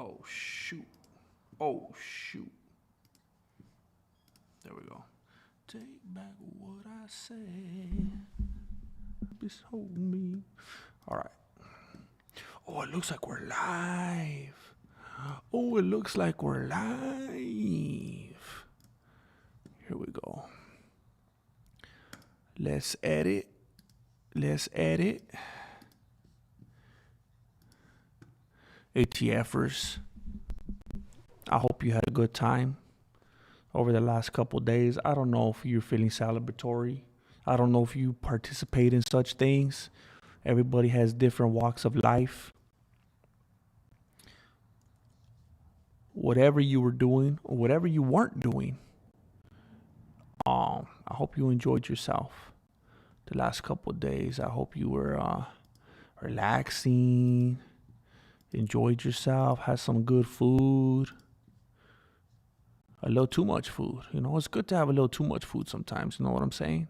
Oh, shoot. Oh, shoot. There we go. Take back what I said. Behold me. All right. Oh, it looks like we're live. Oh, it looks like we're live. Here we go. Let's edit. ATFers, I hope you had a good time over the last couple days. I don't know if you're feeling celebratory. I don't know if you participate in such things. Everybody has different walks of life. Whatever you were doing or whatever you weren't doing, I hope you enjoyed yourself the last couple of days. I hope you were relaxing, enjoyed yourself, had some good food. A little too much food. You know, it's good to have a little too much food sometimes. You know what I'm saying?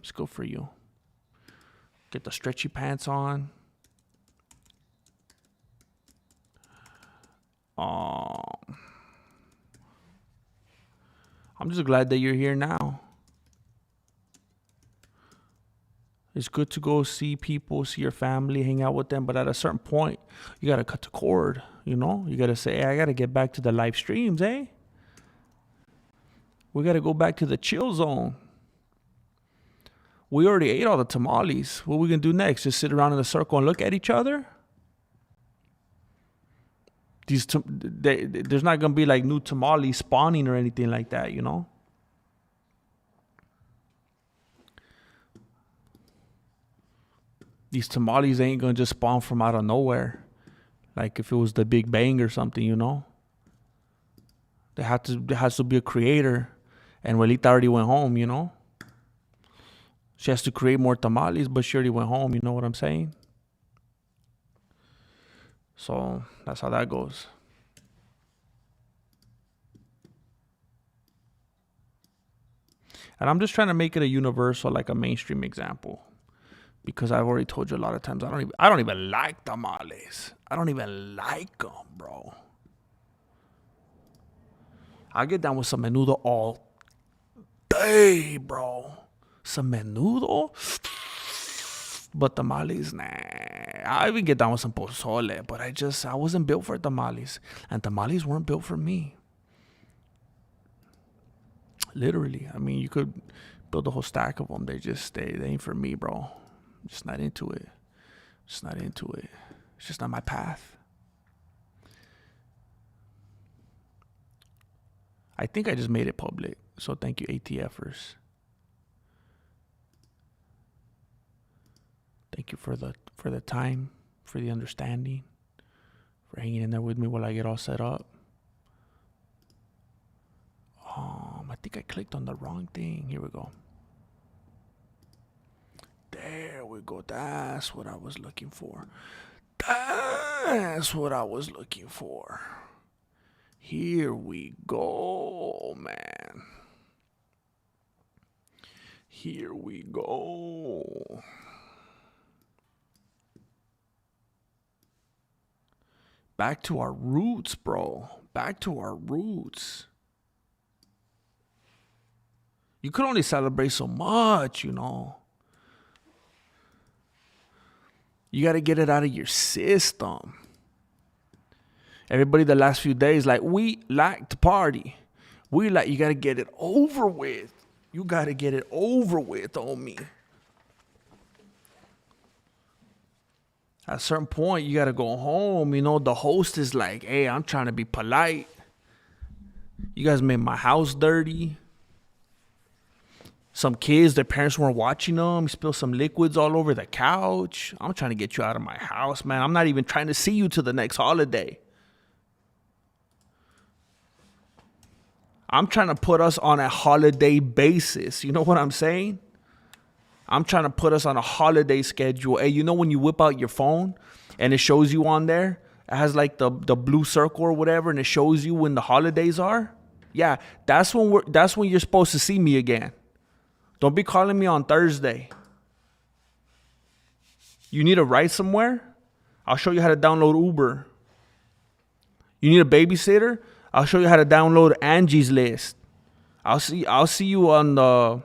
It's good for you. Get the stretchy pants on. I'm just glad that you're here now. It's good to go see people, see your family, hang out with them. But at a certain point, you got to cut the cord, you know? You got to say, hey, I got to get back to the live streams, eh? We got to go back to the chill zone. We already ate all the tamales. What are we going to do next? Just sit around in a circle and look at each other? There's not going to be like new tamales spawning or anything like that, you know? These tamales ain't going to just spawn from out of nowhere. Like if it was the Big Bang or something, you know? There has to be a creator. And Abuelita already went home, you know? She has to create more tamales, but she already went home, you know what I'm saying? So that's how that goes. And I'm just trying to make it a universal, like a mainstream example. Because I've already told you a lot of times, I don't even like tamales. I don't even like them, bro. I get down with some menudo all day, bro. Some menudo? But tamales, nah. I even get down with some pozole, but I wasn't built for tamales. And tamales weren't built for me. Literally. I mean, you could build a whole stack of them. They ain't for me, bro. I'm just not into it. It's just not my path. I think I just made it public. So thank you, ATFers. Thank you for the time, for the understanding, for hanging in there with me while I get all set up. I think I clicked on the wrong thing. Here we go. There we go. That's what I was looking for. Here we go, man. Here we go. Back to our roots, bro. Back to our roots. You could only celebrate so much, you know. You got to get it out of your system. Everybody the last few days, like, we like to party. You got to get it over with. You got to get it over with, homie. At a certain point, you got to go home. You know, the host is like, hey, I'm trying to be polite. You guys made my house dirty. Some kids, their parents weren't watching them. You spilled some liquids all over the couch. I'm trying to get you out of my house, man. I'm not even trying to see you till the next holiday. I'm trying to put us on a holiday basis. You know what I'm saying? I'm trying to put us on a holiday schedule. Hey, you know when you whip out your phone and it shows you on there? It has like the blue circle or whatever, and it shows you when the holidays are. Yeah, that's when you're supposed to see me again. Don't be calling me on Thursday. You need to write somewhere? I'll show you how to download Uber. You need a babysitter? I'll show you how to download Angie's List. I'll see you at the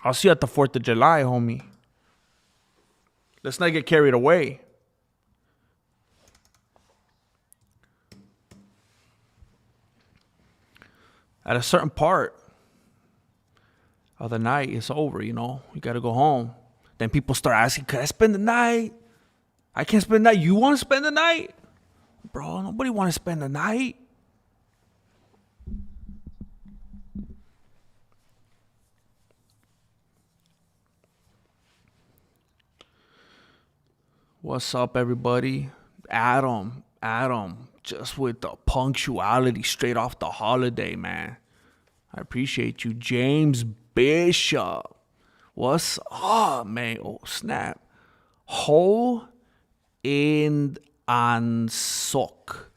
4th of July, homie. Let's not get carried away. At a certain part of the night, it's over, you know. You got to go home. Then people start asking, could I spend the night? I can't spend the night. You want to spend the night? Bro, nobody want to spend the night. What's up, everybody? Adam, just with the punctuality straight off the holiday, man. I appreciate you. James Bishop. What's up, man? Oh, snap. Hole in and sock.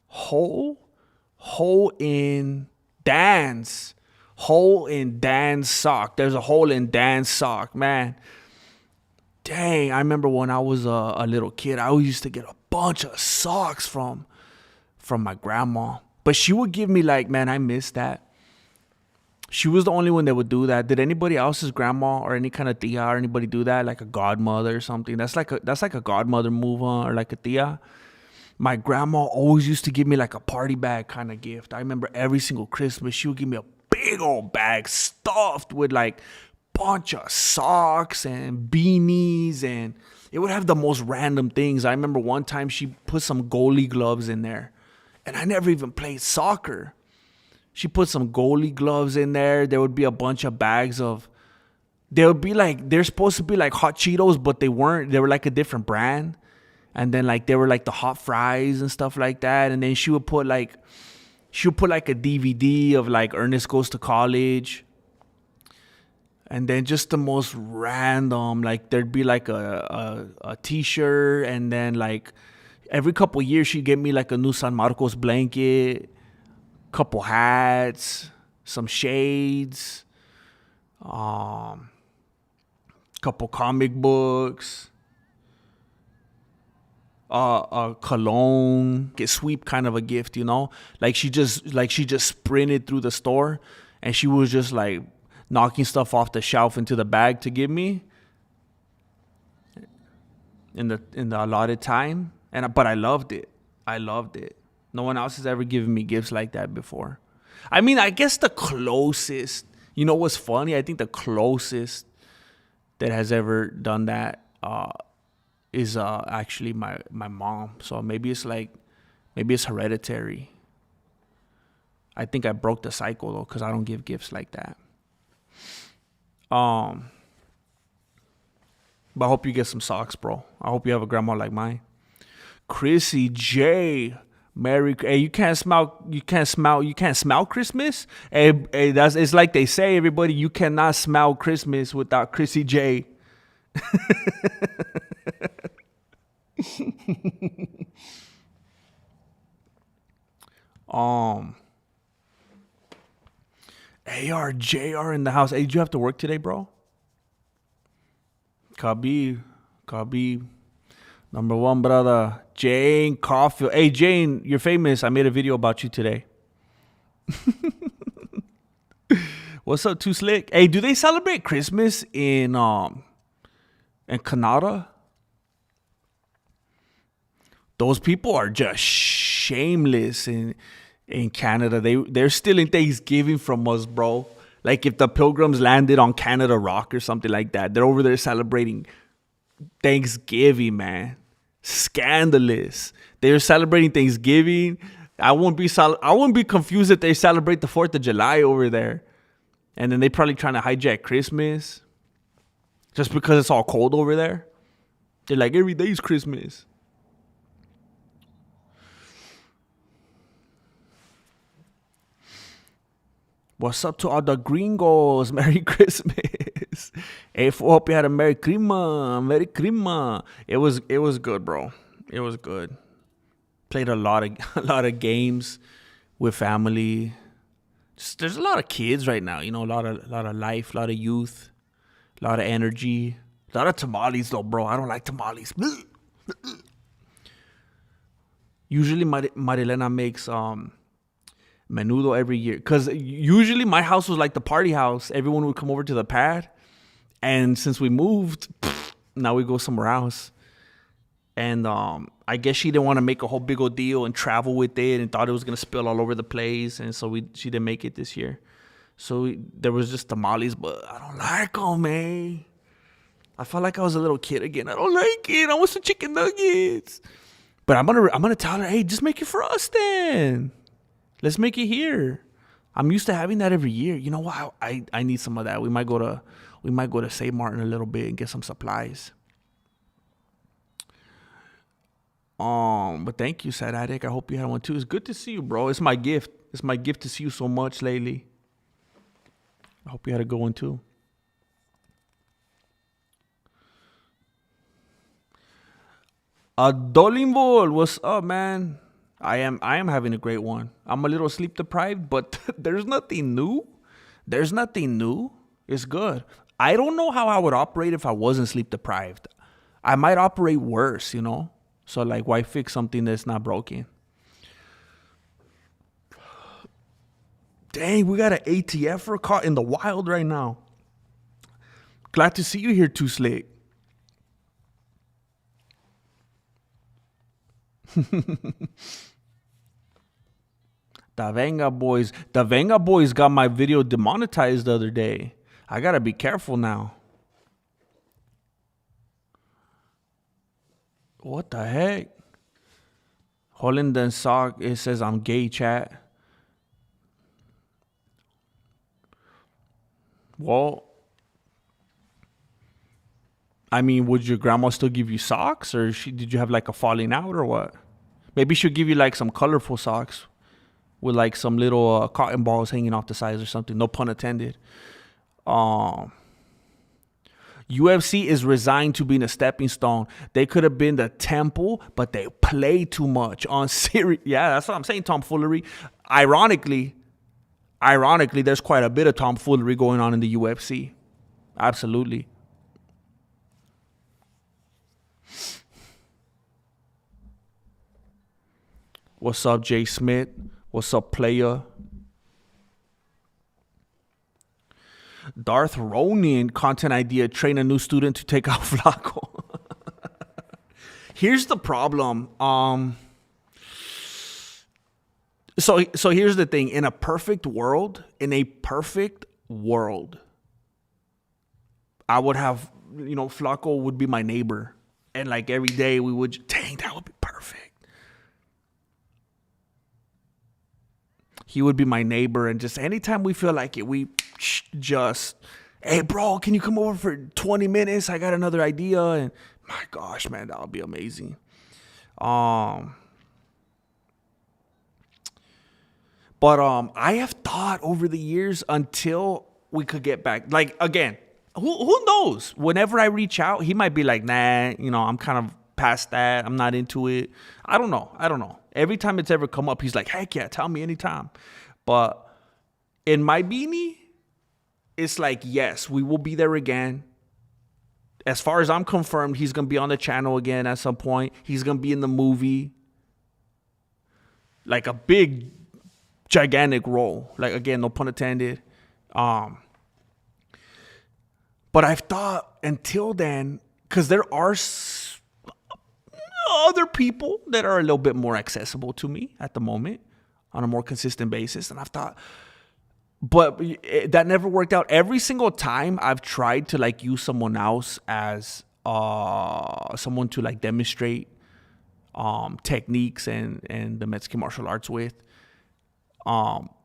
Hole in Dan's. Hole in Dan's sock. There's a hole in Dan's sock, man. Dang, I remember when I was a little kid, I always used to get a bunch of socks from my grandma. But she would give me like, man, I miss that. She was the only one that would do that. Did anybody else's grandma or any kind of tia or anybody do that? Like a godmother or something? That's like a godmother move or like a tia. My grandma always used to give me like a party bag kind of gift. I remember every single Christmas, she would give me a big old bag stuffed with like bunch of socks and beanies, and it would have the most random things. I remember one time she put some goalie gloves in there, and I never even played soccer. She put some goalie gloves in there. There would be a bunch of bags of, they're supposed to be like hot Cheetos, but they weren't. They were like a different brand. And then like they were like the hot fries and stuff like that. And then she would put like a DVD of like Ernest Goes to College. And then just the most random, like there'd be like a t-shirt, and then like every couple of years she'd get me like a new San Marcos blanket, couple hats, some shades, couple comic books, a cologne, get sweep kind of a gift, you know? Like she just sprinted through the store, and she was just like knocking stuff off the shelf into the bag to give me in the allotted time. But I loved it. No one else has ever given me gifts like that before. I mean, I guess the closest, you know what's funny? I think the closest that has ever done that is actually my mom. So maybe it's hereditary. I think I broke the cycle though, because I don't give gifts like that. But I hope you get some socks, bro. I hope you have a grandma like mine. Chrissy J. Hey, you can't smell Christmas? Hey, it's like they say, everybody, you cannot smell Christmas without Chrissy J. ARJR in the house. Hey, did you have to work today, bro? Khabib. Number one, brother. Jane Caulfield. Hey, Jane, you're famous. I made a video about you today. What's up, Too Slick? Hey, do they celebrate Christmas in Canada? Those people are just shameless in Canada. They're stealing Thanksgiving from us, bro. Like if the Pilgrims landed on Canada Rock or something like that, they're over there celebrating Thanksgiving, man. Scandalous. They're celebrating Thanksgiving. I wouldn't be confused if they celebrate the 4th of July over there. And then they probably trying to hijack Christmas just because it's all cold over there. They're like, every day's Christmas. What's up to all the gringos? Merry Christmas. Hey, hope you had a Merry Christmas. It was good, bro. It was good. Played a lot of games with family. There's a lot of kids right now, you know, a lot of life, a lot of youth, a lot of energy, a lot of tamales though, bro. I don't like tamales. Usually Marilena makes menudo every year. Because usually my house was like the party house. Everyone would come over to the pad. And since we moved, now we go somewhere else. And I guess she didn't want to make a whole big old deal and travel with it and thought it was going to spill all over the place. And so she didn't make it this year. So there was just tamales, but I don't like them, man. I felt like I was a little kid again. I don't like it. I want some chicken nuggets. But I'm gonna tell her, hey, just make it for us then. Let's make it here. I'm used to having that every year. You know what? I need some of that. We might go to Save Mart in a little bit and get some supplies. But thank you, Sad Addict. I hope you had one too. It's good to see you, bro. It's my gift. It's my gift to see you so much lately. I hope you had a good one too. Dolimbol, what's up, man? I am having a great one. I'm a little sleep deprived, but there's nothing new. There's nothing new. It's good. I don't know how I would operate if I wasn't sleep deprived. I might operate worse, you know? So like, why fix something that's not broken? Dang, we got an ATF caught in the wild right now. Glad to see you here, Too Slick. The Venga Boys got my video demonetized the other day. I gotta be careful now. What the heck? Holland and Sock, it says I'm gay, chat. Well, I mean, would your grandma still give you socks, or did you have like a falling out, or what? Maybe she'll give you like some colorful socks with like some little cotton balls hanging off the sides or something. No pun intended. UFC is resigned to being a stepping stone. They could have been the temple, but they play too much on series. Yeah, that's what I'm saying, tomfoolery. Ironically, there's quite a bit of tomfoolery going on in the UFC. Absolutely. What's up, Jay Smith? What's up, player? Darth Ronin, content idea, train a new student to take out Flacco. Here's the problem. So here's the thing. In a perfect world, I would have, Flacco would be my neighbor. And like every day we would, dang, that would be perfect. He would be my neighbor, and just anytime we feel like it, we just, hey, bro, can you come over for 20 minutes? I got another idea. And my gosh, man, that would be amazing. But I have thought over the years until we could get back. Like, again, who knows? Whenever I reach out, he might be like, nah, I'm kind of past that. I'm not into it. I don't know. Every time it's ever come up, he's like, heck yeah, tell me anytime. But in my beanie, it's like, yes, we will be there again. As far as I'm confirmed, he's going to be on the channel again at some point. He's going to be in the movie. Like a big, gigantic role. Like, again, no pun intended. But I've thought until then, because there are other people that are a little bit more accessible to me at the moment on a more consistent basis. And I've thought, but that never worked out. Every single time I've tried to like use someone else as someone to like demonstrate techniques and the Mexican martial arts with,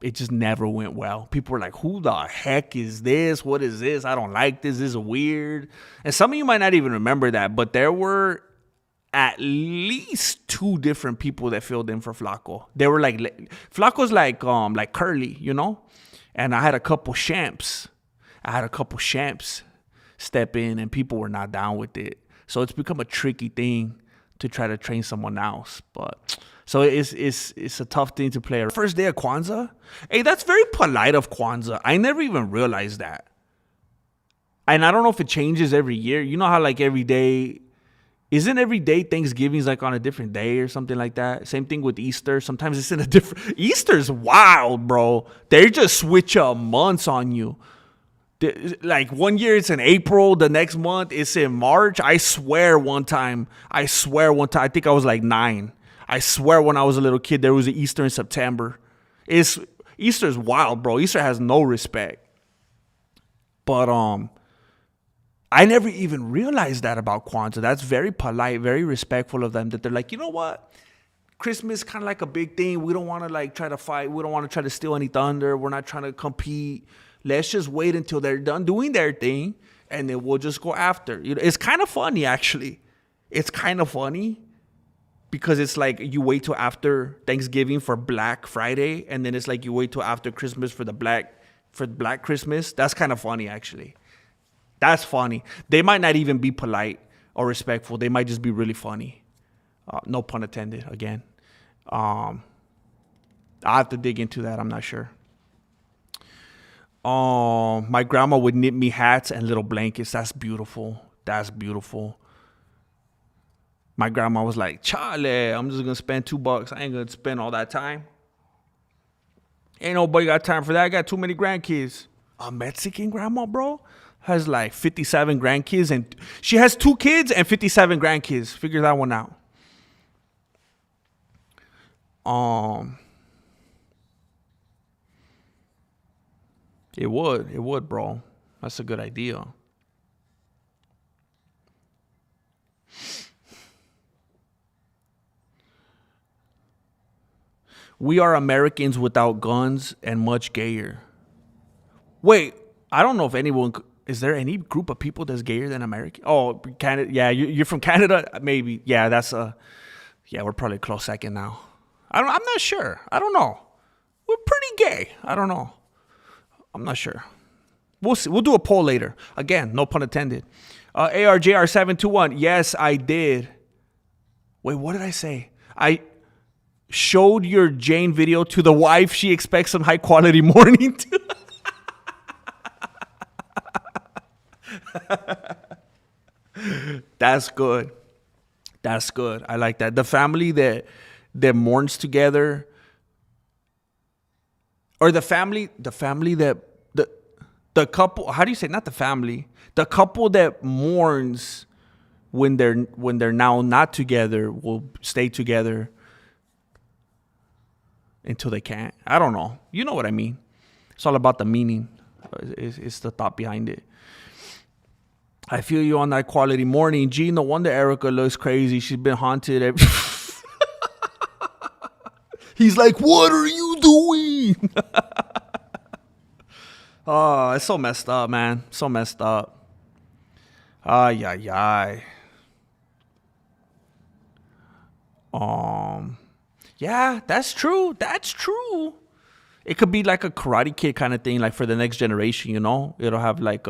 it just never went well. People were like, who the heck is this? What is this? I don't like this. This is weird. And some of you might not even remember that, but there were at least 2 different people that filled in for Flacco. They were like, Flacco's like Curly, and I had a couple champs step in, and people were not down with it. So it's become a tricky thing to try to train someone else. But so it's a tough thing to play. First day of Kwanzaa, hey, that's very polite of Kwanzaa. I never even realized that. And I don't know if it changes every year. You know how like every day Isn't every day Thanksgiving's like on a different day or something like that? Same thing with Easter. Sometimes it's in a different. Easter's wild, bro. They just switch up months on you. Like one year it's in April, the next month it's in March. I swear one time. I think I was like 9. I swear when I was a little kid there was an Easter in September. Easter's wild, bro. Easter has no respect. But I never even realized that about Kwanzaa. That's very polite, very respectful of them. That they're like, you know what? Christmas kind of like a big thing. We don't want to like try to fight. We don't want to try to steal any thunder. We're not trying to compete. Let's just wait until they're done doing their thing, and then we'll just go after. You know, it's kind of funny actually. It's kind of funny because it's like you wait till after Thanksgiving for Black Friday, and then it's like you wait till after Christmas for Black Christmas. That's kind of funny actually. That's funny. They might not even be polite or respectful. They might just be really funny. No pun intended again. I'll have to dig into that. I'm not sure. My grandma would knit me hats and little blankets. That's beautiful. That's beautiful. My grandma was like, Chale, I'm just going to spend $2. I ain't going to spend all that time. Ain't nobody got time for that. I got too many grandkids. A Mexican grandma, bro, has like 57 grandkids. And she has 2 kids and 57 grandkids. Figure that one out. It would, bro. That's a good idea. We are Americans without guns and much gayer. Wait, I don't know if anyone. Is there any group of people that's gayer than American? Oh, Canada. Yeah, you're from Canada. Maybe. Yeah, that's a. Yeah, we're probably a close second now. I'm not sure. I don't know. We're pretty gay. I don't know. I'm not sure. We'll see. We'll do a poll later. Again, no pun intended. ARJR721. Yes, I did. Wait, what did I say? I showed your Jane video to the wife. She expects some high quality morning too. That's good. That's good. I like that. The family that mourns together, or the family that the couple. How do you say? Not the family. The couple that mourns when they're now not together will stay together until they can't. I don't know. You know what I mean. It's all about the meaning. It's the thought behind it. I feel you on that quality morning. Gee, no wonder Erica looks crazy. She's been haunted. He's like, what are you doing? Oh, it's so messed up, man. So messed up. Ay, ay, ay. Yeah, that's true. That's true. It could be like a Karate Kid kind of thing, like for the next generation, you know? It'll have like,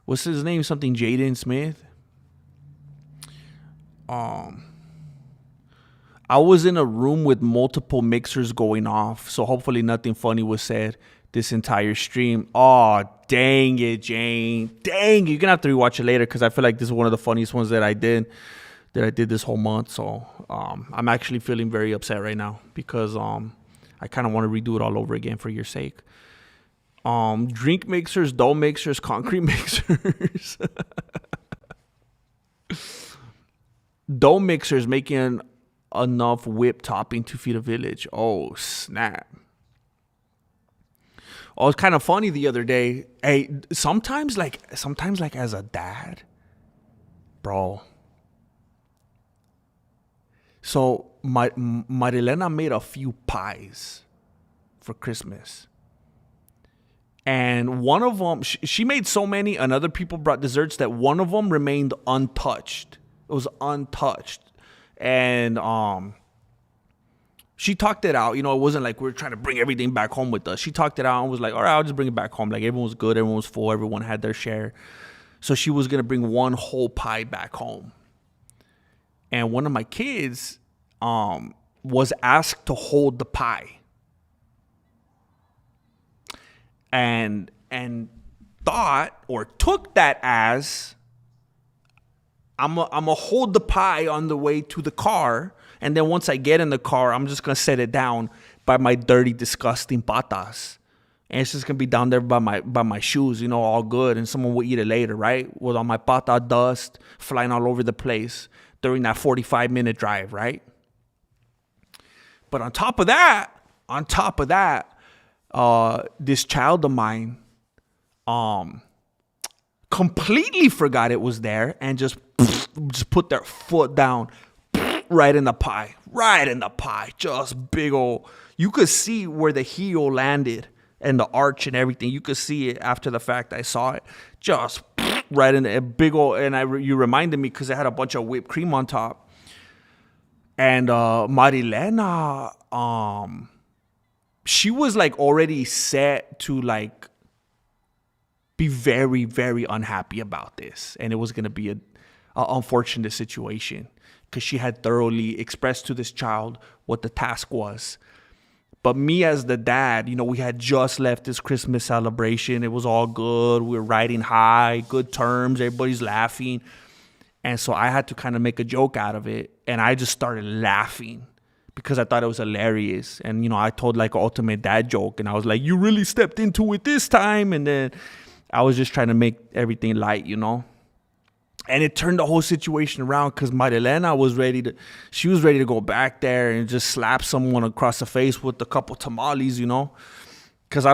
what's his name? Something Jaden Smith. I was in a room with multiple mixers going off, so hopefully nothing funny was said this entire stream. Oh, dang it, Jane. Dang it. You're going to have to rewatch it later because I feel like this is one of the funniest ones that I did this whole month. So I'm actually feeling very upset right now because I kind of want to redo it all over again for your sake. Drink mixers, dough mixers, concrete mixers. Dough mixers making enough whip topping to feed a village. Oh, snap. Oh, it's kind of funny the other day. Hey, sometimes like as a dad, bro. So Marilena made a few pies for Christmas. And one of them, she made so many, and other people brought desserts that one of them remained untouched. It was untouched. And she talked it out. You know, it wasn't like we were trying to bring everything back home with us. She talked it out and was like, all right, I'll just bring it back home. Like, everyone was good. Everyone was full. Everyone had their share. So she was going to bring one whole pie back home. And one of my kids was asked to hold the pie. And thought or took that as I'm gonna hold the pie on the way to the car, and then once I get in the car, I'm just gonna set it down by my dirty, disgusting patas. And it's just gonna be down there by my shoes, all good, and someone will eat it later, right? With all my pata dust flying all over the place during that 45-minute drive, right? But on top of that, this child of mine, completely forgot it was there and just put their foot down, right in the pie, just big old. You could see where the heel landed and the arch and everything. You could see it after the fact. I saw it just right in a big old. And you reminded me because it had a bunch of whipped cream on top. And Marilena, she was like already set to like be very, very unhappy about this, and it was gonna be a unfortunate situation because she had thoroughly expressed to this child what the task was. But me as the dad, we had just left this Christmas celebration. It was all good. We were riding high, good terms. Everybody's laughing. And so I had to kind of make a joke out of it. And I just started laughing because I thought it was hilarious. And, I told like an ultimate dad joke. And I was like, you really stepped into it this time. And then I was just trying to make everything light, And it turned the whole situation around because Marilena was ready to go back there and just slap someone across the face with a couple tamales, Because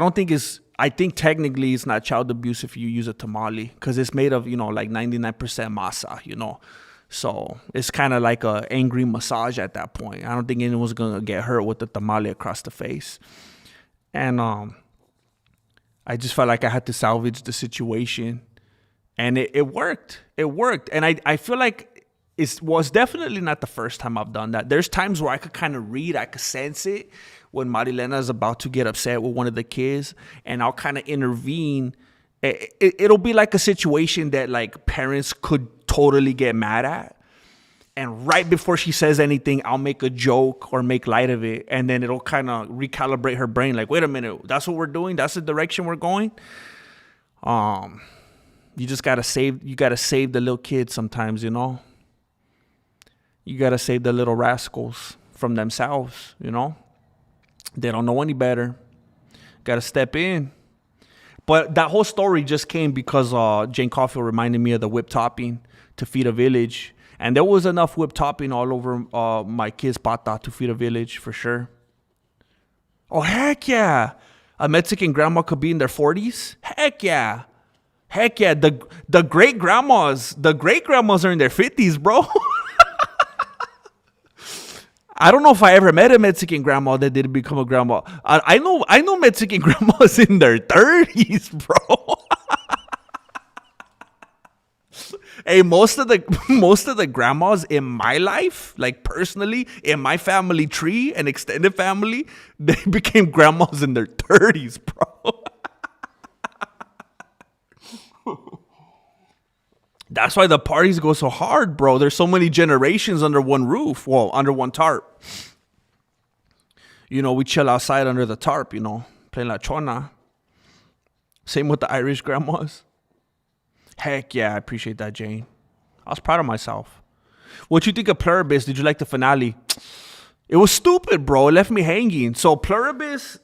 I think technically it's not child abuse if you use a tamale because it's made of, like 99% masa, So it's kind of like a angry massage at that point. I don't think anyone's going to get hurt with the tamale across the face. And I just felt like I had to salvage the situation. And it worked. It worked. And I feel like it was definitely not the first time I've done that. There's times where I could kind of read, I could sense it when Marilena is about to get upset with one of the kids. And I'll kind of intervene. It'll be like a situation that like parents could totally get mad at. And right before she says anything, I'll make a joke or make light of it. And then it'll kind of recalibrate her brain. Like, wait a minute, that's what we're doing? That's the direction we're going? You just gotta save the little kids sometimes, You gotta save the little rascals from themselves, They don't know any better. Gotta step in. But that whole story just came because Jane Caulfield reminded me of the whipped topping to feed a village. And there was enough whipped topping all over my kid's pata to feed a village for sure. Oh, heck yeah. A Mexican grandma could be in their 40s? Heck yeah. Heck yeah. The great grandmas are in their 50s, bro. I don't know if I ever met a Mexican grandma that didn't become a grandma. I know Mexican grandmas in their 30s, bro. Hey, most of the grandmas in my life, like personally, in my family tree and extended family, they became grandmas in their 30s, bro. That's why the parties go so hard, bro. There's so many generations under one roof. Well, under one tarp. We chill outside under the tarp, playing la chona. Same with the Irish grandmas. Heck yeah, I appreciate that, Jane. I was proud of myself. What you think of Pluribus? Did you like the finale? It was stupid, bro. It left me hanging. So Pluribus,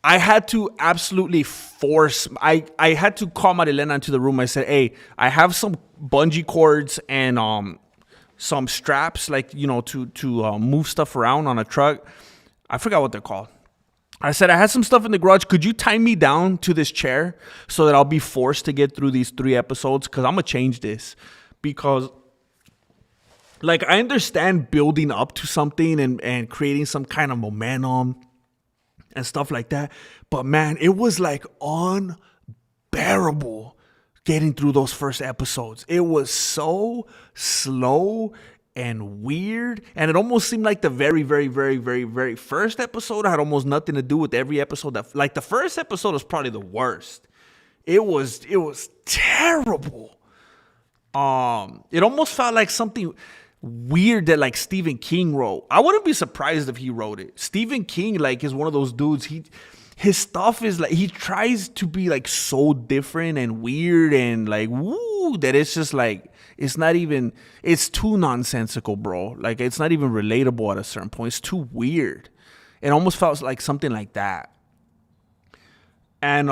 I had to absolutely force. I had to call Marilena into the room. I said, "Hey, I have some bungee cords and some straps, like to move stuff around on a truck. I forgot what they're called." I said, I had some stuff in the garage. Could you tie me down to this chair so that I'll be forced to get through these 3 episodes? Because I'm going to change this. Because, like, I understand building up to something and creating some kind of momentum and stuff like that. But, man, it was, like, unbearable getting through those first episodes. It was so slow and weird, and it almost seemed like the very, very, very, very, very first episode had almost nothing to do with every episode. Like the first episode was probably the worst. It was terrible. It almost felt like something weird that like Stephen King wrote. I wouldn't be surprised if he wrote it. Stephen King like is one of those dudes. His stuff is like he tries to be like so different and weird and like woo that it's just like It's not even, it's too nonsensical, bro. Like, it's not even relatable at a certain point. It's too weird. It almost felt like something like that. And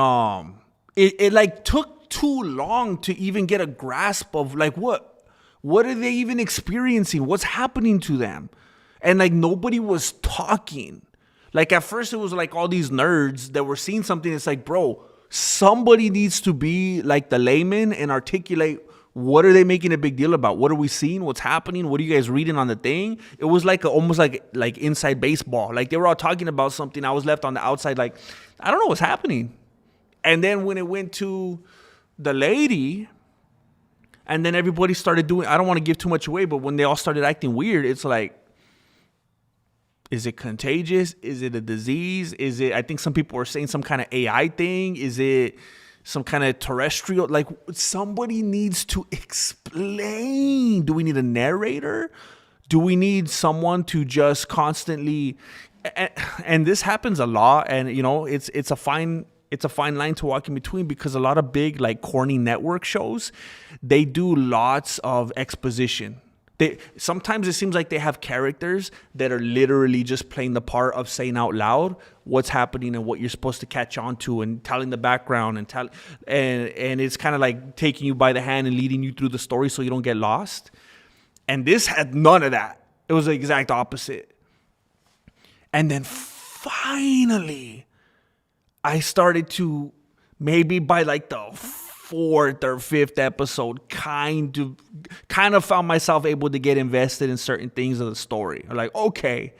it like took too long to even get a grasp of like what are they even experiencing? What's happening to them? And like nobody was talking. Like at first it was like all these nerds that were seeing something. It's like, bro, somebody needs to be like the layman and articulate what are they making a big deal about? What are we seeing? What's happening? What are you guys reading on the thing? It was like almost like inside baseball. Like they were all talking about something. I was left on the outside like, I don't know what's happening. And then when it went to the lady, and then everybody started doing, I don't want to give too much away, but when they all started acting weird, it's like, is it contagious? Is it a disease? Is it, I think some people are saying some kind of AI thing. Is it some kind of terrestrial? Like somebody needs to explain. Do we need a narrator? Do we need someone to just constantly, and this happens a lot. And you know, it's a fine line to walk in between, because a lot of big like corny network shows, they do lots of exposition. Sometimes it seems like they have characters that are literally just playing the part of saying out loud what's happening and what you're supposed to catch on to, and telling the background and it's kind of like taking you by the hand and leading you through the story so you don't get lost. And this had none of that. It was the exact opposite. And then finally, I started to, maybe by like the fourth or fifth episode, kind of found myself able to get invested in certain things of the story. I'm like, okay,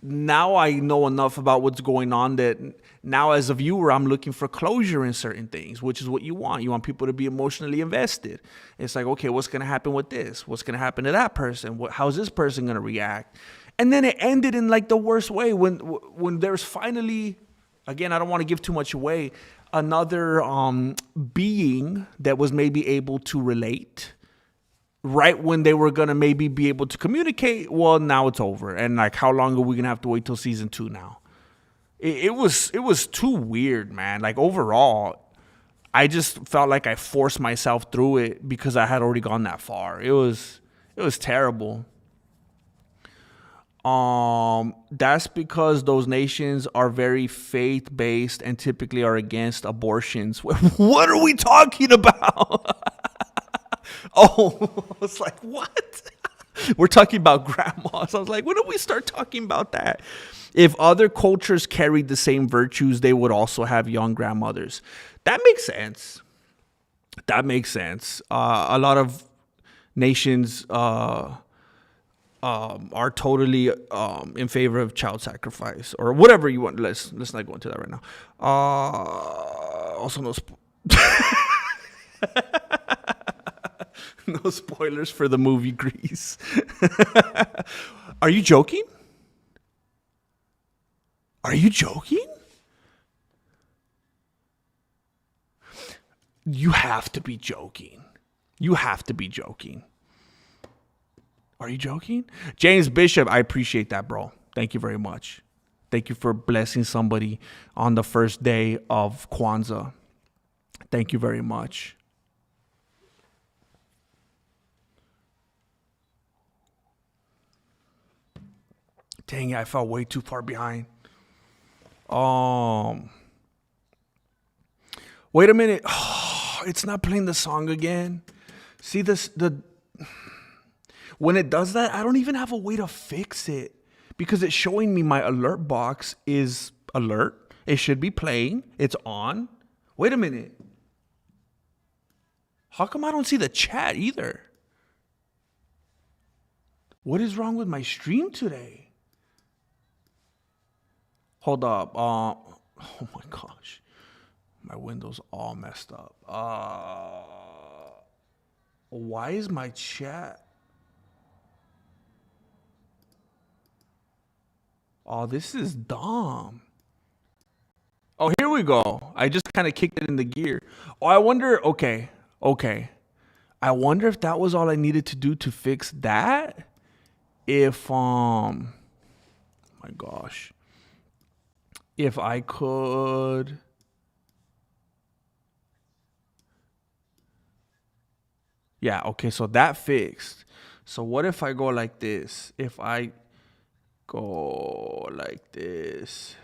now I know enough about what's going on that now as a viewer, I'm looking for closure in certain things, which is what you want. You want people to be emotionally invested. It's like, okay, what's going to happen with this? What's going to happen to that person? How's this person going to react? And then it ended in like the worst way when there's finally, again, I don't want to give too much away, another being that was maybe able to relate right when they were going to maybe be able to communicate. Well, now it's over. And like, how long are we going to have to wait till season 2 now? It was too weird, man. Like overall, I just felt like I forced myself through it because I had already gone that far. It was terrible. That's because those nations are very faith-based and typically are against abortions. What are we talking about? Oh, I was like, what? We're talking about grandmas. I was like, when do we start talking about that? If other cultures carried the same virtues, they would also have young grandmothers. That makes sense. A lot of nations are totally in favor of child sacrifice or whatever you want. Let's not go into that right now. Also, no spoilers for the movie Grease. Are you joking? Are you joking? You have to be joking. Are you joking? James Bishop, I appreciate that, bro. Thank you very much. Thank you for blessing somebody on the first day of Kwanzaa. Thank you very much. Dang it, I fell way too far behind. Wait a minute. Oh, it's not playing the song again. See this, when it does that, I don't even have a way to fix it because it's showing me my alert box is alert. It should be playing. It's on. Wait a minute. How come I don't see the chat either? What is wrong with my stream today? Hold up. Oh my gosh. My window's all messed up. Why is my chat? Oh, this is dumb. Oh, here we go. I just kind of kicked it into gear. Oh, I wonder. Okay. I wonder if that was all I needed to do to fix that. If my gosh. If I could. Yeah, okay, so that fixed. So what if I go like this? If I go like this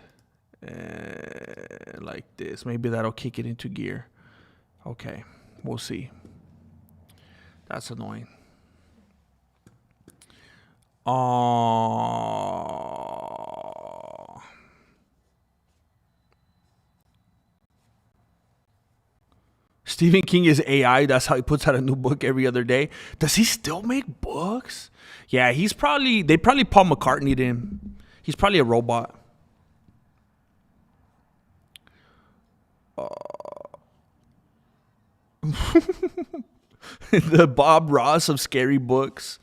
and like this, maybe that'll kick it into gear. Okay, we'll see. That's annoying. Oh. Stephen King is AI. That's how he puts out a new book every other day. Does he still make books? Yeah, they probably Paul McCartney'd him. He's probably a robot. The Bob Ross of scary books.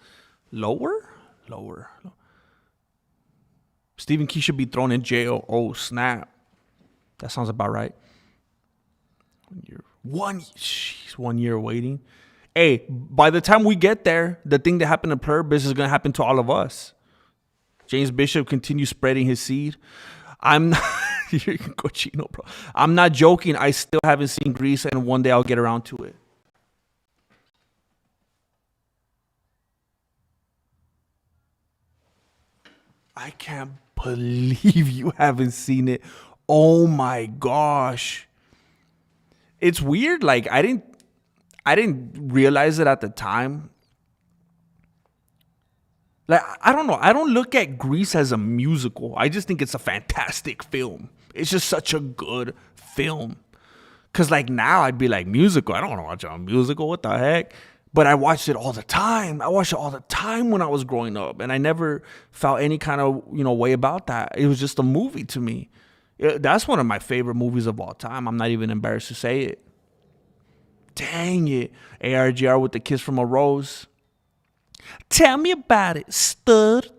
Lower? Lower. Stephen King should be thrown in jail. Oh, snap. That sounds about right. 1 year waiting. Hey, by the time we get there, the thing that happened to Purvis is going to happen to all of us. James Bishop continues spreading his seed. I'm not, you're cochino, bro. I'm not joking. I still haven't seen Grease, and one day I'll get around to it. I can't believe you haven't seen it. Oh my gosh. It's weird. Like I didn't realize it at the time. Like I don't know. I don't look at Grease as a musical. I just think it's a fantastic film. It's just such a good film. Cause like now I'd be like musical. I don't want to watch a musical. What the heck? But I watched it all the time. I watched it all the time when I was growing up, and I never felt any kind of way about that. It was just a movie to me. That's one of my favorite movies of all time. I'm not even embarrassed to say it. Dang it. ARGR with the Kiss from a Rose. Tell me about it, stud.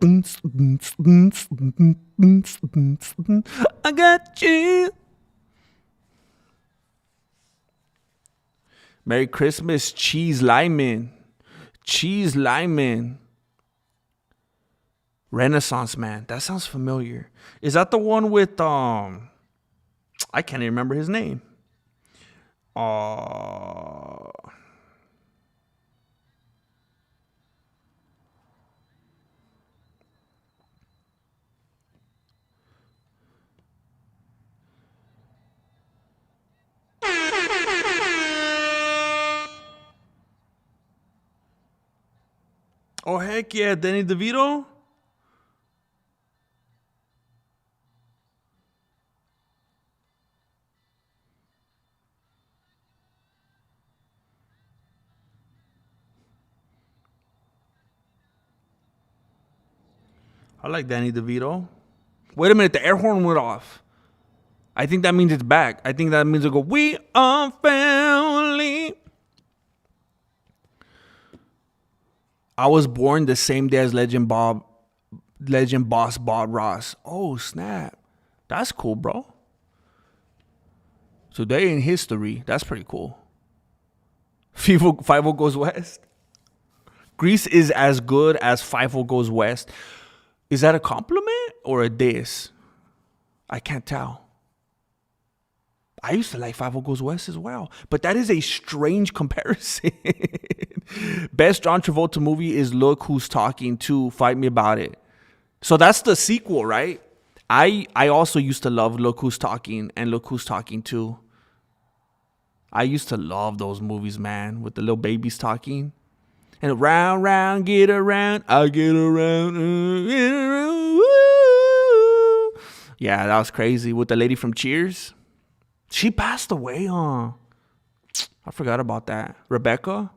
I got you. Merry Christmas, Cheese Lyman. Cheese Lyman. Renaissance Man. That sounds familiar. Is that the one with I can't even remember his name. Oh heck yeah, Danny DeVito. I like Danny DeVito. Wait a minute, the air horn went off. I think that means it's back. I think that means it'll go, we are family. I was born the same day as legend boss Bob Ross. Oh, snap. That's cool, bro. Today in history. That's pretty cool. Five Goes West. Grease is as good as Five Goes West. Is that a compliment or a diss? I can't tell. I used to like Five Goes West as well, but that is a strange comparison. Best John Travolta movie is Look Who's Talking 2, Fight Me About It. So that's the sequel, right? I also used to love Look Who's Talking and Look Who's Talking 2. I used to love those movies, man, with the little babies talking. And round, round, get around, I get around, get around, woo. Yeah, that was crazy. With the lady from Cheers. She passed away, huh? I forgot about that. Rebecca?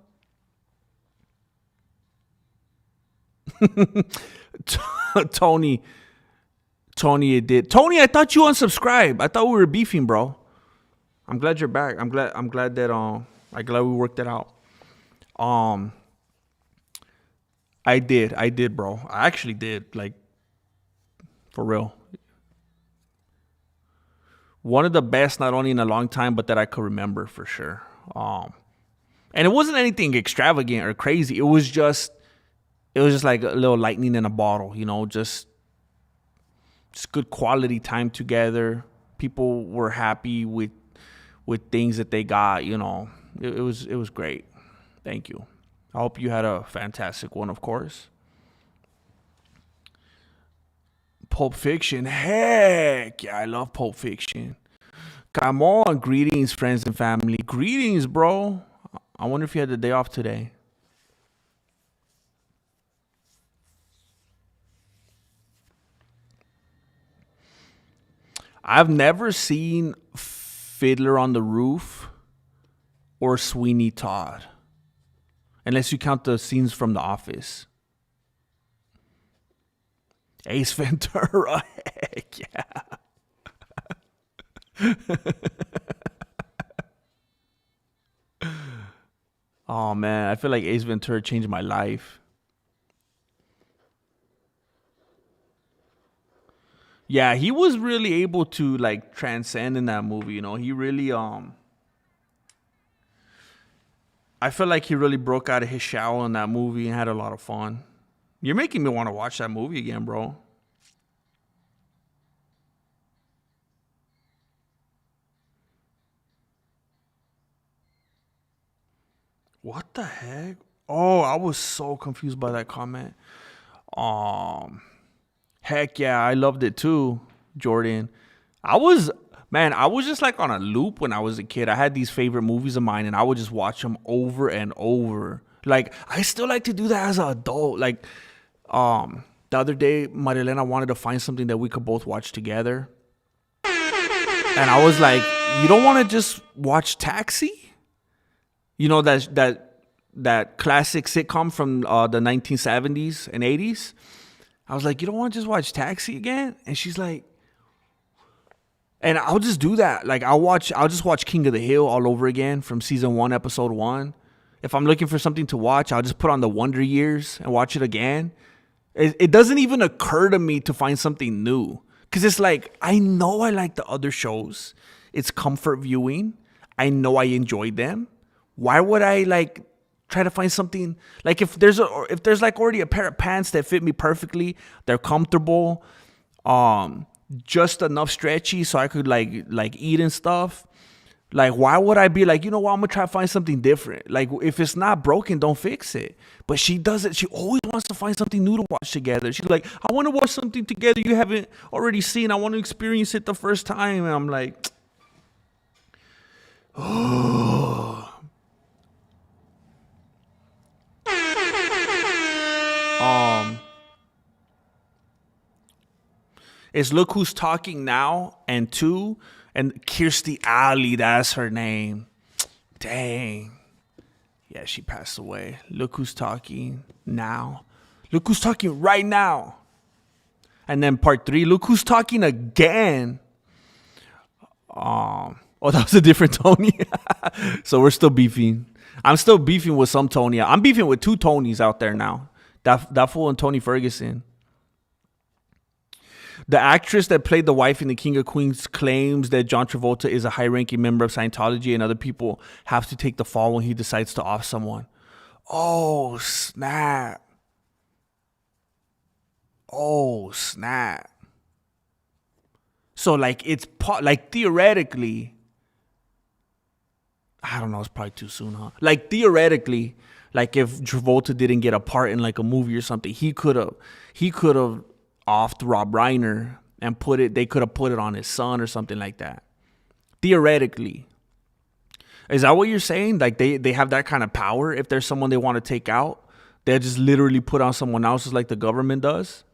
Tony, it did. Tony, I thought you unsubscribed. I thought we were beefing, bro. I'm glad you're back. I'm glad that I'm glad we worked it out. I did, bro. I actually did, like, for real. One of the best, not only in a long time, but that I could remember for sure. And it wasn't anything extravagant or crazy. It was just like a little lightning in a bottle, just good quality time together. People were happy with things that they got, It was great. Thank you. I hope you had a fantastic one, of course. Pulp Fiction. Heck yeah, I love Pulp Fiction. Come on. Greetings, friends and family. Greetings, bro. I wonder if you had the day off today. I've never seen Fiddler on the Roof or Sweeney Todd, unless you count the scenes from The Office. Ace Ventura, heck yeah. Oh man, I feel like Ace Ventura changed my life. Yeah, he was really able to like transcend in that movie, you know. He really I feel like he really broke out of his shell in that movie and had a lot of fun. You're making me want to watch that movie again, bro. What the heck? Oh, I was so confused by that comment. Um, Heck yeah, I loved it too, Jordan. I was I was just like on a loop when I was a kid. I had these favorite movies of mine, and I would just watch them over and over. Like I still like to do that as an adult. Like the other day, Marilena wanted to find something that we could both watch together, and I was like, "You don't want to just watch Taxi?" You know that classic sitcom from the 1970s and 80s. I was like, "You don't want to just watch Taxi again?" And she's like, and I'll just do that. Like I'll just watch King of the Hill all over again from season 1, episode 1. If I'm looking for something to watch, I'll just put on the Wonder Years and watch it again. It doesn't even occur to me to find something new. Because it's like, I know I like the other shows. It's comfort viewing. I know I enjoyed them. Why would I like try to find something like if there's like already a pair of pants that fit me perfectly, they're comfortable, just enough stretchy so I could like eat and stuff. Like, why would I be like, you know what, I'm gonna try to find something different? Like, if it's not broken, don't fix it. But she does it. She always wants to find something new to watch together. She's like, I want to watch something together you haven't already seen. I want to experience it the first time. And I'm like, oh. It's Look Who's Talking Now and 2 and Kirstie Alley, that's her name. Dang. Yeah, she passed away. Look Who's Talking Now. Look Who's Talking Right Now. And then part 3, Look Who's Talking Again. Oh, that was a different Tony. So we're still beefing. I'm still beefing with some Tony. I'm beefing with 2 Tonys out there now. That fool and Tony Ferguson. The actress that played the wife in The King of Queens claims that John Travolta is a high-ranking member of Scientology and other people have to take the fall when he decides to off someone. Oh, snap. Oh, snap. So, like, it's like theoretically, I don't know, it's probably too soon, huh? Like, theoretically, like if Travolta didn't get a part in like a movie or something, he could have offed Rob Reiner and they could have put it on his son or something like that. Theoretically. Is that what you're saying? Like they have that kind of power? If there's someone they want to take out, they'll just literally put on someone else's like the government does?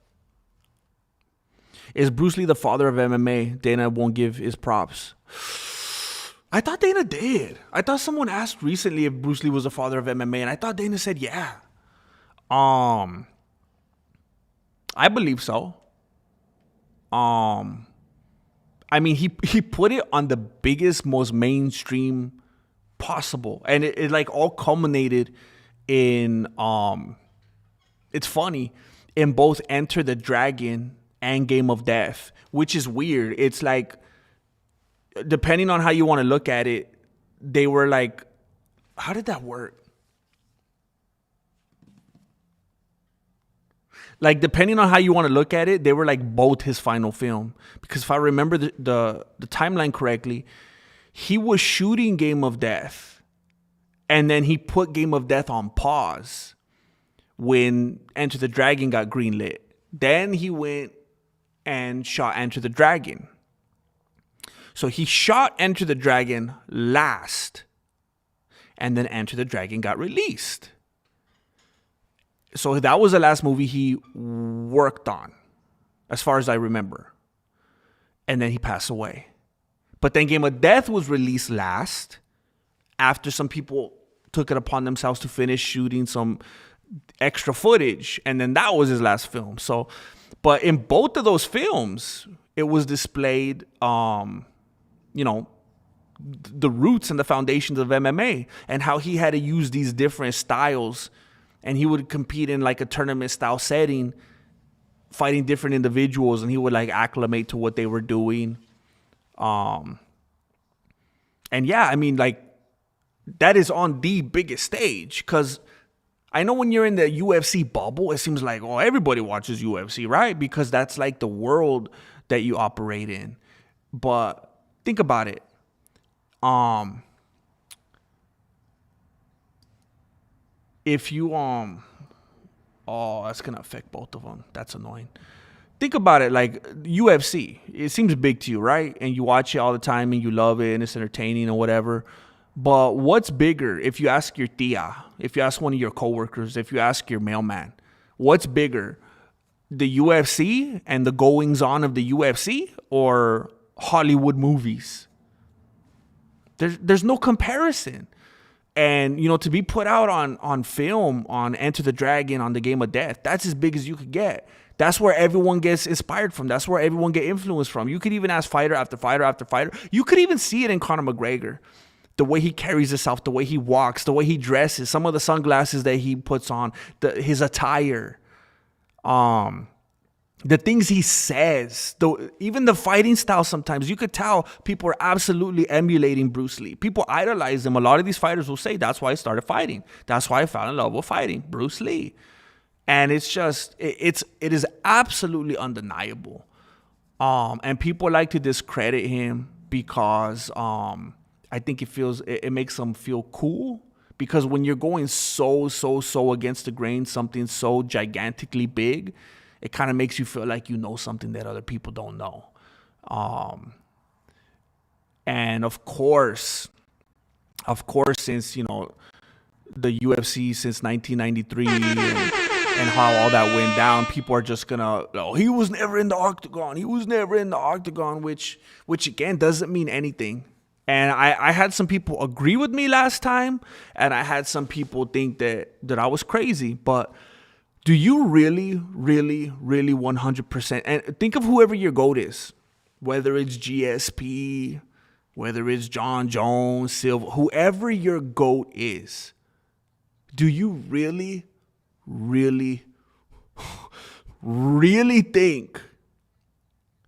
Is Bruce Lee the father of MMA? Dana won't give his props. I thought Dana did. I thought someone asked recently if Bruce Lee was the father of MMA, and I thought Dana said yeah. I believe so. I mean, he put it on the biggest, most mainstream possible, and it like all culminated in it's funny, in both Enter the Dragon and Game of Death, which is weird. It's like, depending on how you want to look at it, they were like, how did that work? Like, depending on how you want to look at it, they were like both his final film. Because if I remember the timeline correctly, he was shooting Game of Death. And then he put Game of Death on pause when Enter the Dragon got greenlit. Then he went and shot Enter the Dragon. So he shot Enter the Dragon last. And then Enter the Dragon got released. So that was the last movie he worked on, as far as I remember. And then he passed away. But then Game of Death was released last, after some people took it upon themselves to finish shooting some extra footage. And then that was his last film. So, but in both of those films, it was displayed, the roots and the foundations of MMA and how he had to use these different styles. And he would compete in like a tournament style setting, fighting different individuals, and he would like acclimate to what they were doing. And yeah, I mean, like, that is on the biggest stage, because I know when you're in the UFC bubble, it seems like, oh, everybody watches UFC, right? Because that's like the world that you operate in. But think about it. If you that's gonna affect both of them. That's annoying. Think about it, like UFC. It seems big to you, right? And you watch it all the time and you love it and it's entertaining or whatever. But what's bigger? If you ask your tia, if you ask one of your coworkers, if you ask your mailman, what's bigger? The UFC and the goings on of the UFC, or Hollywood movies? There's no comparison. And, to be put out on film, on Enter the Dragon, on the Game of Death, that's as big as you could get. That's where everyone gets inspired from. That's where everyone get influenced from. You could even ask fighter after fighter after fighter. You could even see it in Conor McGregor. The way he carries himself, the way he walks, the way he dresses, some of the sunglasses that he puts on, his attire, the things he says, even the fighting style. Sometimes you could tell people are absolutely emulating Bruce Lee. People idolize him. A lot of these fighters will say, that's why I started fighting. That's why I fell in love with fighting, Bruce Lee. And it's just, it is absolutely undeniable. And people like to discredit him because I think it makes them feel cool. Because when you're going so against the grain, something so gigantically big, it kind of makes you feel like you know something that other people don't know. And of course, since, the UFC since 1993 and how all that went down, people are just gonna, oh, he was never in the octagon. He was never in the octagon, which again doesn't mean anything. And I had some people agree with me last time, and I had some people think that I was crazy. But do you really 100%? And think of whoever your GOAT is, whether it's GSP, whether it's John Jones, Silva, whoever your GOAT is. Do you really think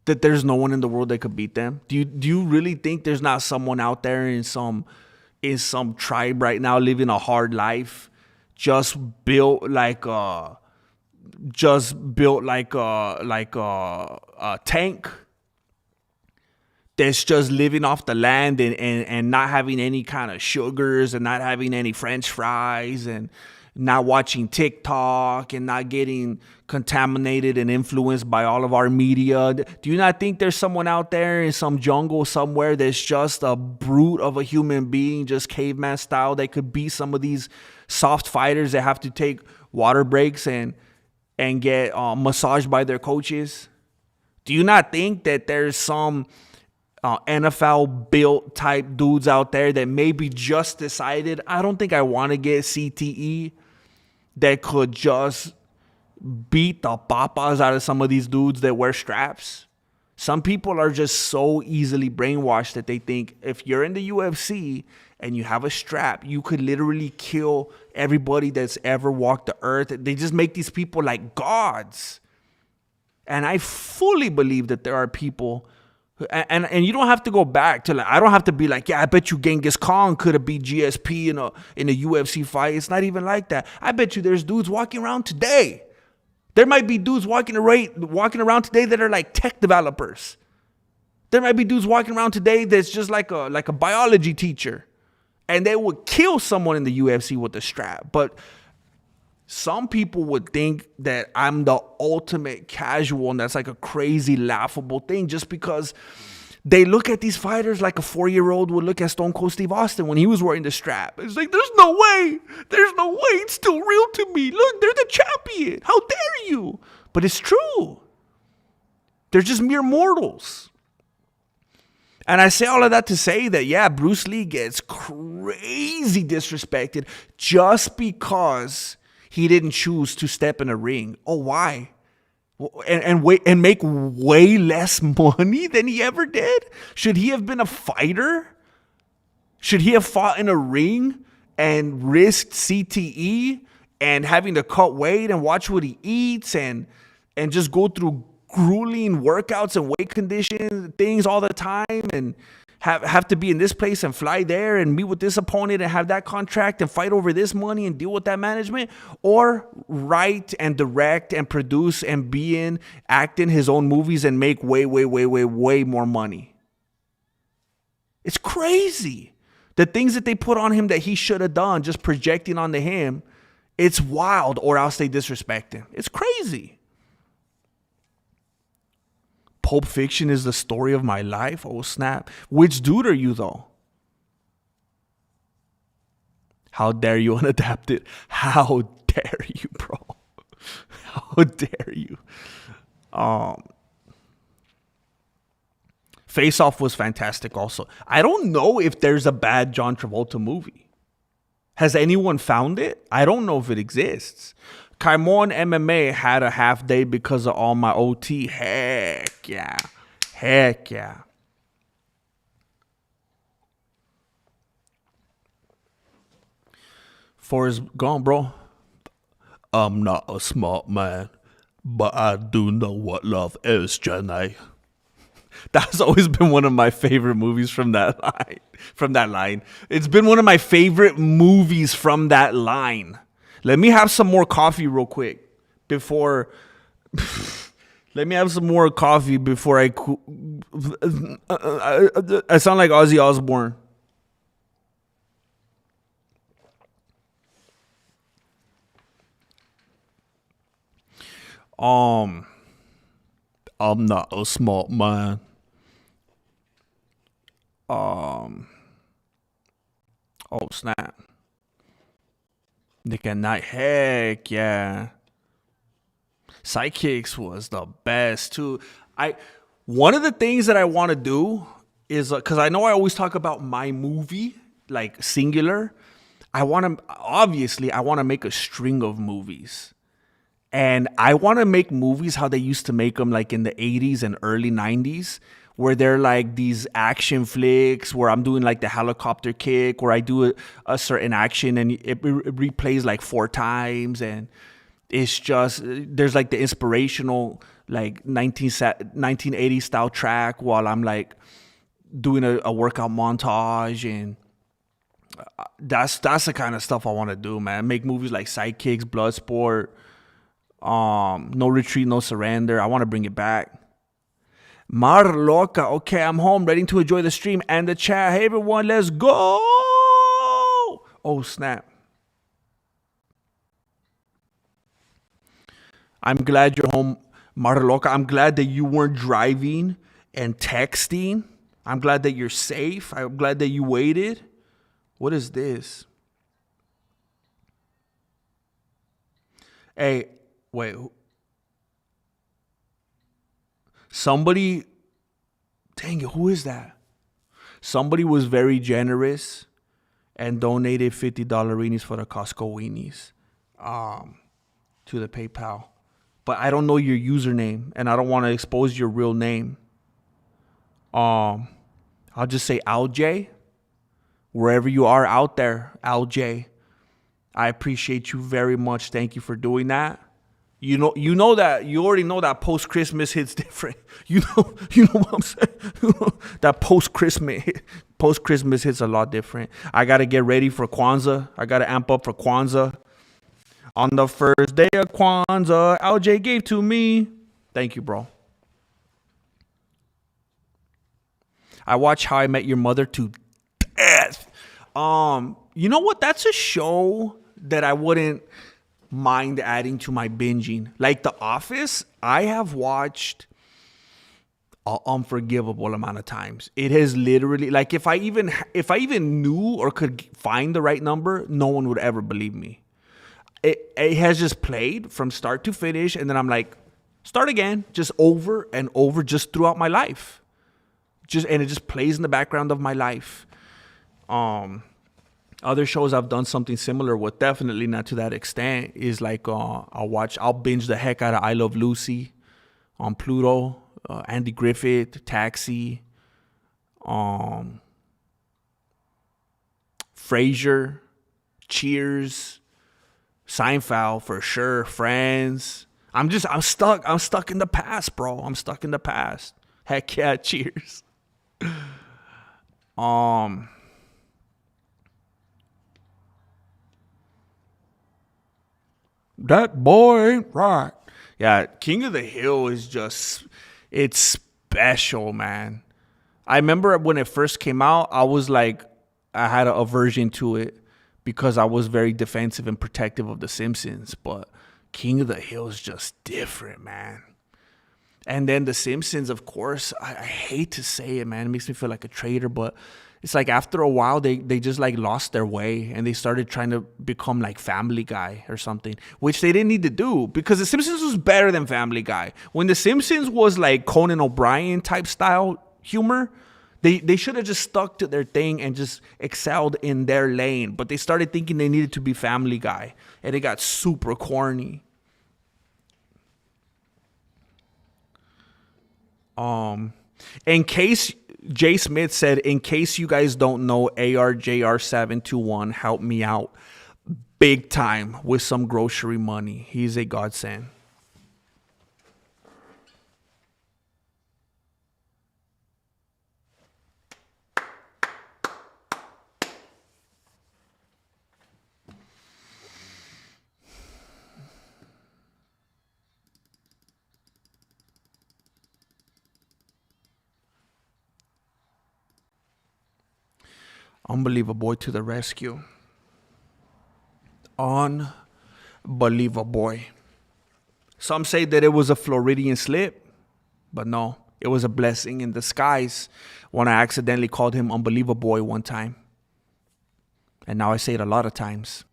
that there's no one in the world that could beat them? Do you really think there's not someone out there in some tribe right now living a hard life, just built like a tank, that's just living off the land and not having any kind of sugars and not having any French fries and not watching TikTok and not getting contaminated and influenced by all of our media? Do you not think there's someone out there in some jungle somewhere that's just a brute of a human being, just caveman style, that could beat some of these soft fighters that have to take water breaks and get massaged by their coaches? Do you not think that there's some NFL built type dudes out there that maybe just decided, I don't think I want to get CTE, that could just beat the papas out of some of these dudes that wear straps? Some people are just so easily brainwashed that they think if you're in the UFC and you have a strap, you could literally kill everybody that's ever walked the earth. They just make these people like gods. And I fully believe that there are people, and you don't have to go back to, like, I don't have to be like, yeah, I bet you Genghis Khan could have beat GSP in a UFC fight. It's not even like that. I bet you there's dudes walking around today. There might be dudes walking around today that are like tech developers. There might be dudes walking around today that's just like a biology teacher. And they would kill someone in the UFC with the strap. But some people would think that I'm the ultimate casual, and that's like a crazy, laughable thing just because they look at these fighters like a 4-year-old would look at Stone Cold Steve Austin when he was wearing the strap. It's like, there's no way. There's no way. It's still real to me. Look, they're the champion. How dare you? But it's true. They're just mere mortals. And I say all of that to say that, yeah, Bruce Lee gets crazy disrespected just because he didn't choose to step in a ring. Oh, why? And make way less money than he ever did? Should he have been a fighter? Should he have fought in a ring and risked CTE and having to cut weight and watch what he eats and just go through grueling workouts and weight condition things all the time and have to be in this place and fly there and meet with this opponent and have that contract and fight over this money and deal with that management, or write and direct and produce and act in his own movies and make way more money? It's crazy. The things that they put on him that he should have done, just projecting onto him, it's wild, or else they disrespect him. It's crazy. Pulp Fiction is the story of my life. Oh, snap. Which dude are you, though? How dare you unadapt it? How dare you, bro? How dare you? Face Off was fantastic also. I don't know if there's a bad John Travolta movie. Has anyone found it? I don't know if it exists. Kaimon MMA had a half day because of all my OT. Heck yeah. Heck yeah. Forrest Gump, bro. I'm not a smart man, but I do know what love is, Jenny. That's always been one of my favorite movies from that line. It's been one of my favorite movies from that line. Let me have some more coffee real quick before. Let me have some more coffee before I sound like Ozzy Osbourne. I'm not a smart man. Oh snap. Nick at Night, heck yeah. Sidekicks was the best too. One of the things that I want to do is, because I know I always talk about my movie, like singular. I want to make a string of movies. And I want to make movies how they used to make them, like in the 80s and early 90s, where they're like these action flicks where I'm doing like the helicopter kick, where I do a certain action and it replays like 4 times. And it's just, there's like the inspirational like 1980s style track while I'm like doing a workout montage. And that's the kind of stuff I want to do, man. Make movies like Sidekicks, Bloodsport, No Retreat, No Surrender. I want to bring it back. Mar Loca. Okay, I'm home, ready to enjoy the stream and the chat. Hey, everyone, let's go. Oh, snap. I'm glad you're home, Mar Loca. I'm glad that you weren't driving and texting. I'm glad that you're safe. I'm glad that you waited. What is this? Hey, wait. Somebody, dang it, who is that? Somebody was very generous and donated $50 weenies for the Costco weenies to the PayPal. But I don't know your username, and I don't want to expose your real name. I'll just say Al-J. Wherever you are out there, Al-J. I appreciate you very much. Thank you for doing that. You know that you already know that post-Christmas hits different. You know what I'm saying? That post-Christmas hits a lot different. I got to get ready for Kwanzaa. I got to amp up for Kwanzaa. On the first day of Kwanzaa, LJ gave to me. Thank you, bro. I watched How I Met Your Mother to death. You know what? That's a show that I wouldn't mind adding to my binging. Like The Office, I have watched an unforgivable amount of times. It has literally, like, if I even knew or could find the right number, no one would ever believe me. It has just played from start to finish, and then I'm like, start again, just over and over, just throughout my life. And it just plays in the background of my life. Other shows I've done something similar with, definitely not to that extent, is like I'll binge the heck out of I Love Lucy on Pluto, Andy Griffith, Taxi, Frasier, Cheers, Seinfeld for sure, Friends. I'm stuck in the past, bro. I'm stuck in the past. Heck yeah, Cheers. That boy ain't right. Yeah, King of the Hill is just, it's special, man. I remember when it first came out, I was like, I had an aversion to it because I was very defensive and protective of The Simpsons. But King of the Hill is just different, man. And then The Simpsons, of course, I hate to say it, man. It makes me feel like a traitor, but it's like after a while, they just like lost their way and they started trying to become like Family Guy or something, which they didn't need to do because The Simpsons was better than Family Guy. When The Simpsons was like Conan O'Brien type style humor, they should have just stuck to their thing and just excelled in their lane. But they started thinking they needed to be Family Guy and it got super corny. In case Jay Smith said, in case you guys don't know, ARJR721 helped me out big time with some grocery money. He's a godsend. Unbelievable boy to the rescue. Unbelievable boy. Some say that it was a Floridian slip, but no, it was a blessing in disguise when I accidentally called him Unbelievable Boy one time. And now I say it a lot of times.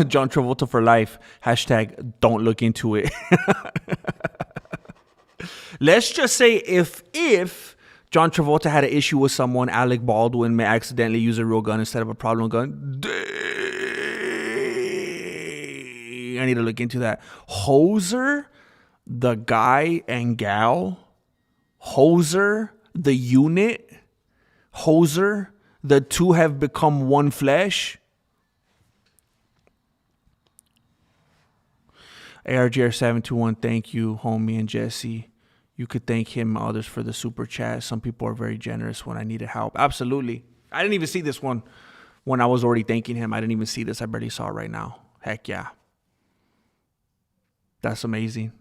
John Travolta for life. Hashtag don't look into it. Let's just say if John Travolta had an issue with someone, Alec Baldwin may accidentally use a real gun instead of a problem gun. Dang, I need to look into that. Hoser, the guy and gal. Hoser, the unit. Hoser, the two have become one flesh. ARGR721, thank you, homie and Jesse. You could thank him and others for the super chat. Some people are very generous when I needed help. Absolutely. I didn't even see this one when I was already thanking him. I didn't even see this. I barely saw it right now. Heck yeah. That's amazing.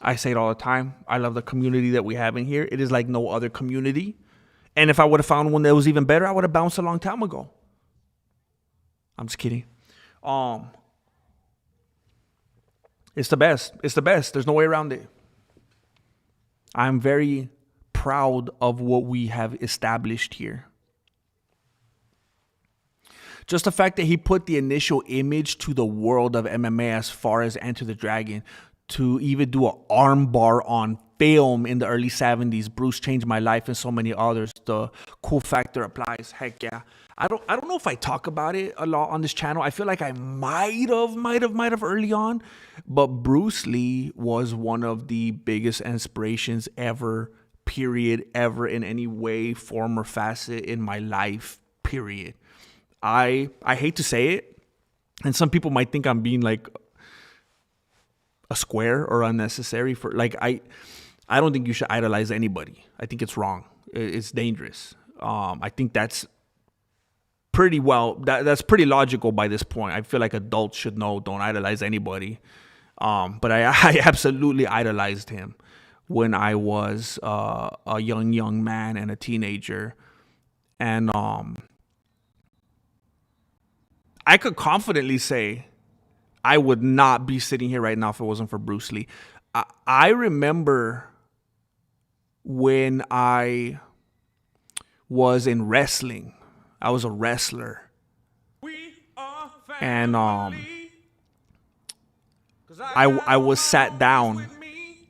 I say it all the time. I love the community that we have in here. It is like no other community. And if I would have found one that was even better, I would have bounced a long time ago. I'm just kidding. It's the best. It's the best. There's no way around it. I'm very proud of what we have established here. Just the fact that he put the initial image to the world of MMA as far as Enter the Dragon, to even do an armbar on film in the early 70s. Bruce changed my life and so many others. The cool factor applies. Heck yeah. I don't know if I talk about it a lot on this channel. I feel like I might have early on, but Bruce Lee was one of the biggest inspirations ever, period, ever in any way, form, or facet in my life, period. I hate to say it, and some people might think I'm being like a square or unnecessary. For like, I don't think you should idolize anybody. I think it's wrong. It's dangerous. I think that's pretty that's pretty logical by this point. I feel like adults should know, don't idolize anybody. But I absolutely idolized him when I was a young man and a teenager. And I could confidently say I would not be sitting here right now if it wasn't for Bruce Lee. I remember when I was in wrestling. I was a wrestler. And I was sat down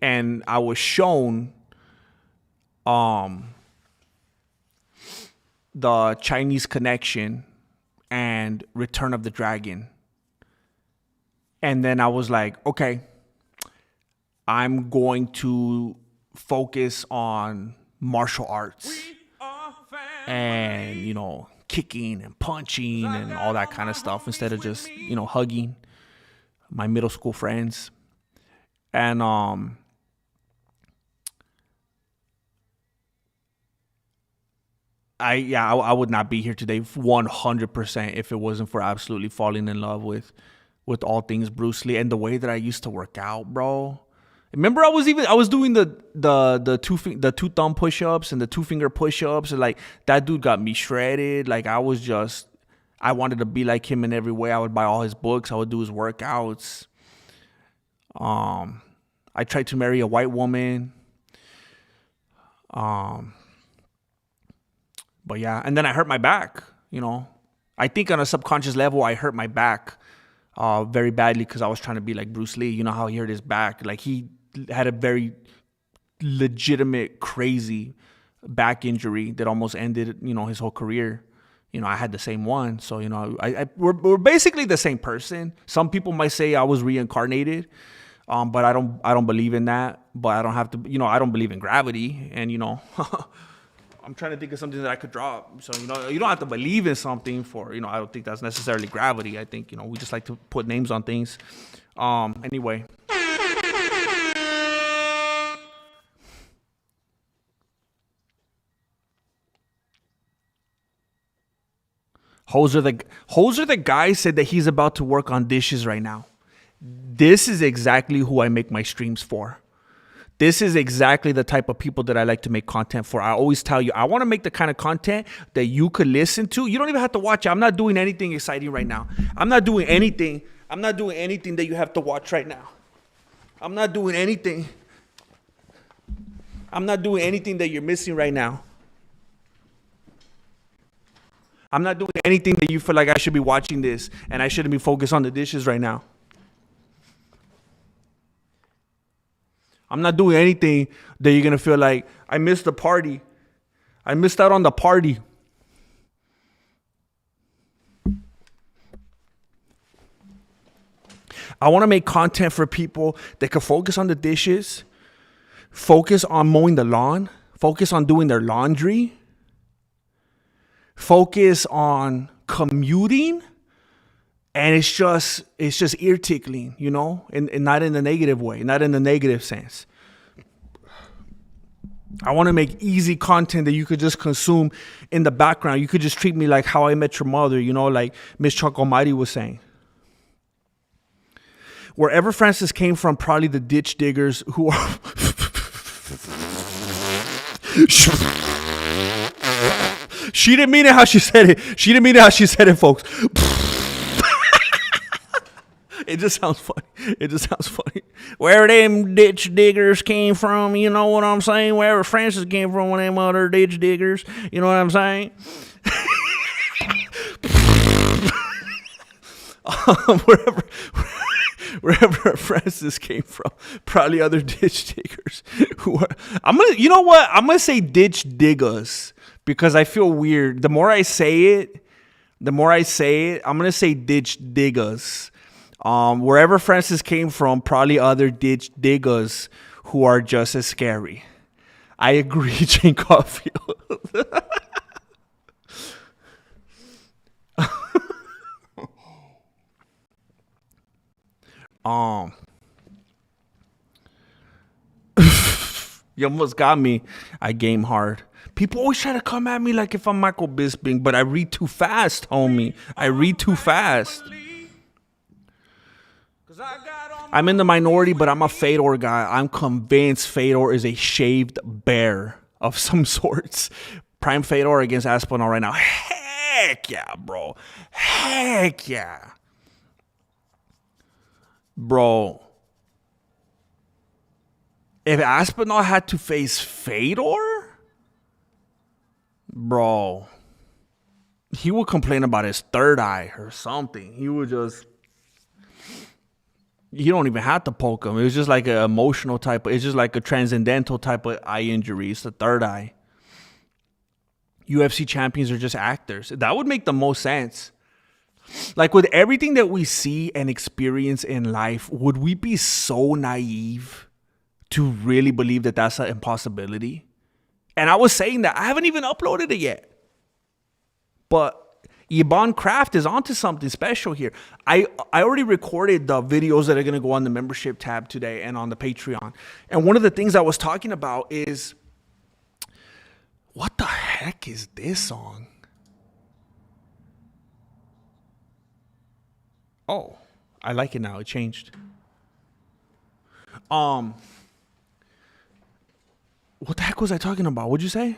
and I was shown the Chinese Connection and Return of the Dragon. And then I was like, okay, I'm going to focus on martial arts and, you know, kicking and punching and all that kind of stuff instead of just, you know, hugging my middle school friends. And I would not be here today 100% if it wasn't for absolutely falling in love with all things Bruce Lee and the way that I used to work out, bro. Remember, I was doing the two thumb push-ups and the 2-finger push-ups, and like that dude got me shredded. Like I wanted to be like him in every way. I would buy all his books. I would do his workouts. I tried to marry a white woman. But yeah, and then I hurt my back. You know, I think on a subconscious level, I hurt my back very badly because I was trying to be like Bruce Lee. You know how he hurt his back? Like he had a very legitimate, crazy back injury that almost ended, you know, his whole career. You know, I had the same one. So, you know, we're basically the same person. Some people might say I was reincarnated, but I don't believe in that. But I don't have to, you know, I don't believe in gravity. And, you know, I'm trying to think of something that I could drop. So, you know, you don't have to believe in something for, you know, I don't think that's necessarily gravity. I think, you know, we just like to put names on things. Anyway. Hoser the guy said that he's about to work on dishes right now. This is exactly who I make my streams for. This is exactly the type of people that I like to make content for. I always tell you, I want to make the kind of content that you could listen to. You don't even have to watch it. I'm not doing anything exciting right now. I'm not doing anything that you have to watch right now. I'm not doing anything that you're missing right now. I'm not doing anything that you feel like I should be watching this and I shouldn't be focused on the dishes right now. I'm not doing anything that you're going to feel like I missed the party. I missed out on the party. I want to make content for people that can focus on the dishes, focus on mowing the lawn, focus on doing their laundry, focus on commuting, and it's just ear tickling, you know, and not in the negative way, not in the negative sense. I want to make easy content that you could just consume in the background. You could just treat me like How I Met Your Mother, you know, like Miss Chuck Almighty was saying. Wherever Francis came from, probably the ditch diggers who are She didn't mean it how she said it. Folks. It just sounds funny. Where them ditch diggers came from, you know what I'm saying? Wherever Francis came from, when them other ditch diggers, you know what I'm saying? Wherever Francis came from, probably other ditch diggers who are. I'm gonna say ditch diggers because I feel weird. The more I say it, I'm gonna say ditch diggers. Wherever Francis came from, probably other ditch diggers who are just as scary. I agree, Jane Caulfield. You almost got me. I game hard. People always try to come at me like if I'm Michael Bisping, but I read too fast, homie. I read too fast. I'm in the minority, but I'm a Fedor guy. I'm convinced Fedor is a shaved bear of some sorts. Prime Fedor against Aspinall right now. Heck yeah, bro. Heck yeah. Bro. If Aspinall had to face Fedor, bro, he would complain about his third eye or something. He would just... You don't even have to poke him. It was just like an emotional type. It's just like a transcendental type of eye injury. It's the third eye. UFC champions are just actors. That would make the most sense. Like with everything that we see and experience in life, would we be so naive to really believe that that's an impossibility? And I was saying that. I haven't even uploaded it yet. But Yvonne Craft is onto something special here. I already recorded the videos that are going to go on the membership tab today and on the Patreon. And one of the things I was talking about is, what the heck is this song? Oh, I like it now. It changed. What the heck was I talking about? What'd you say?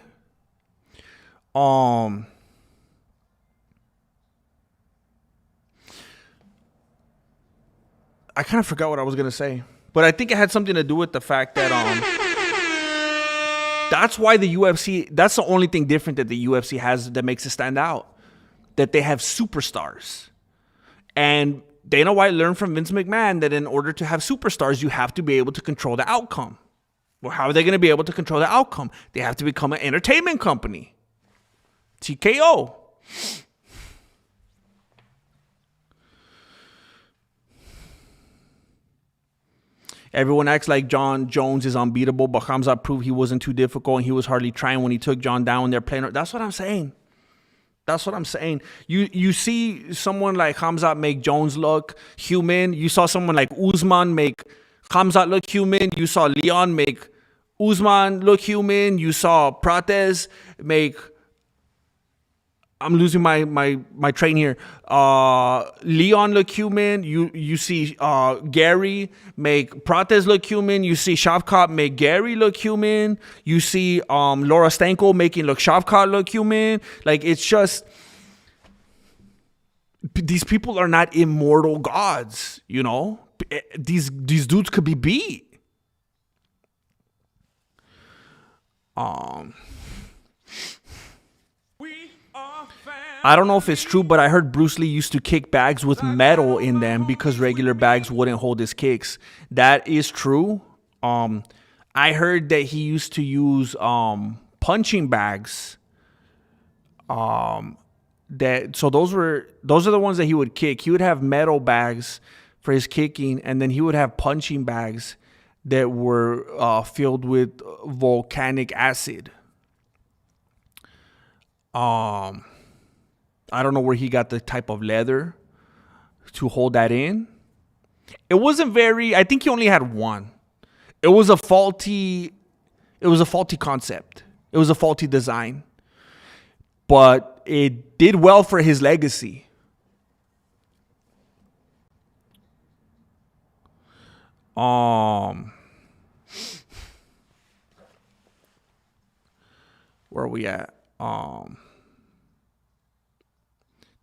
I kind of forgot what I was going to say. But I think it had something to do with the fact that that's why the UFC, that's the only thing different that the UFC has that makes it stand out. That they have superstars. And Dana White learned from Vince McMahon that in order to have superstars, you have to be able to control the outcome. Well, how are they going to be able to control the outcome? They have to become an entertainment company. TKO. Everyone acts like John Jones is unbeatable, but Khamzat proved he wasn't too difficult and he was hardly trying when he took John down when they're playing. That's what I'm saying. That's what I'm saying. You see someone like Khamzat make Jones look human. You saw someone like Usman make Khamzat look human. You saw Leon make Usman look human. You saw Prates make... I'm losing my train here. Leon look human. You see Gary make Prates look human. You see Shavkat make Gary look human. You see Laura Stanko making Shavkat look human. Like, it's just, these people are not immortal gods, you know? These dudes could be beat. I don't know if it's true, but I heard Bruce Lee used to kick bags with metal in them because regular bags wouldn't hold his kicks. That is true. I heard that he used to use punching bags. So those are the ones that he would kick. He would have metal bags for his kicking, and then he would have punching bags that were filled with volcanic acid. I don't know where he got the type of leather to hold that in. It wasn't very... I think he only had one. It was a faulty concept. It was a faulty design. But it did well for his legacy. Where are we at?